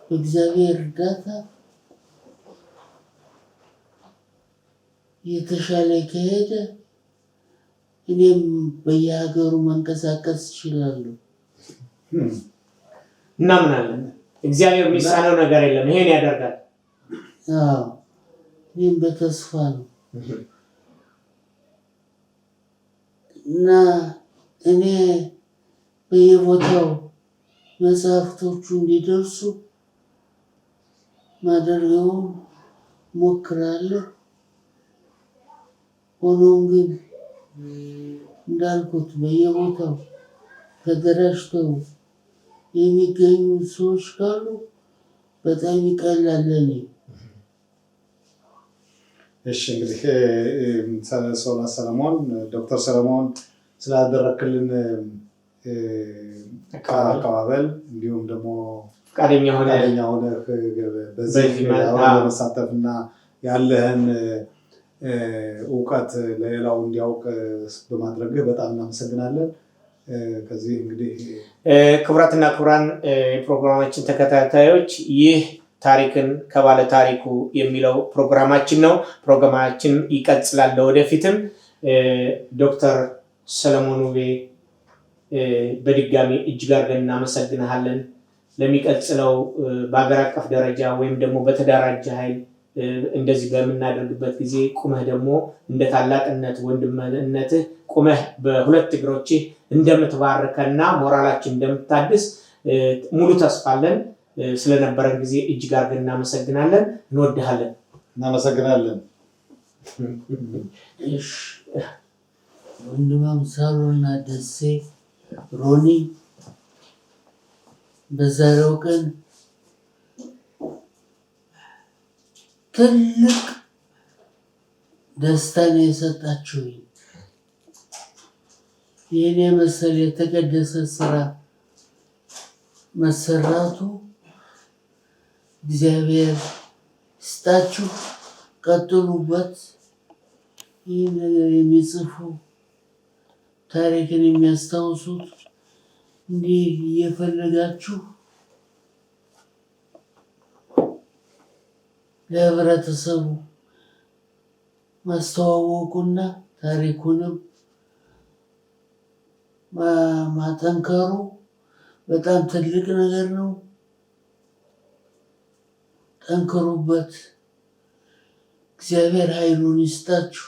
በእግዚአብሔር እርዳታ የተሻለ ከሄደ እኔም በየሀገሩ መንቀሳቀስ እችላለሁ። እናምናለን። እግዚአብሔር የሚሳነው ነገር የለም። ይሄን ያደርጋል። እኔም በተስፋ ነው እና እኔ በየቦታው መጽሐፍቶቹ እንዲደርሱ ማደርገውን ሞክራለሁ። ሆኖም ግን እንዳልኩት በየቦታው ተደራጅተው የሚገኙ ሰዎች ካሉ በጣም ይቀላል ለኔ። እሺ እንግዲህ ሰለሞን ዶክተር ሰለሞን ስላደረክልን አቀባበል እንዲሁም ደግሞ ፈቃደኛ ሆነ በዚህ ለመሳተፍና ያለህን እውቀት ለሌላው እንዲያውቅ በማድረግህ በጣም እናመሰግናለን። ከዚህ እንግዲህ ክቡራትና ክቡራን የፕሮግራማችን ተከታታዮች ይህ ታሪክን ከባለ ታሪኩ የሚለው ፕሮግራማችን ነው። ፕሮግራማችን ይቀጥላል ለወደፊትም። ዶክተር ሰለሞን ውቤ በድጋሚ እጅግ አድርገን እናመሰግናለን። ለሚቀጥለው በአገር አቀፍ ደረጃ ወይም ደግሞ በተደራጀ ኃይል እንደዚህ በምናደርግበት ጊዜ ቁመህ ደግሞ እንደ ታላቅነት ወንድምነትህ ቁመህ በሁለት እግሮችህ እንደምትባርከና ሞራላችን እንደምታድስ ሙሉ ተስፋ አለን። ስለነበረን ጊዜ እጅግ አድርገን እናመሰግናለን። እንወድሃለን። እናመሰግናለን። ወንድማም ሳሎና ደሴ ሮኒ በዛሬው ቀን ትልቅ ደስታን የሰጣችሁኝ ይህን የመሰለ የተቀደሰ ስራ መሰራቱ እግዚአብሔር ይስጣችሁ፣ ቀጥሉበት። ይህ ነገር የሚጽፉ ታሪክን የሚያስታውሱት እንዲህ እየፈለጋችሁ ለህብረተሰቡ ማስተዋወቁና ታሪኩንም ማጠንከሩ በጣም ትልቅ ነገር ነው። ጠንክሩበት። እግዚአብሔር ኃይሉን ይስጣችሁ።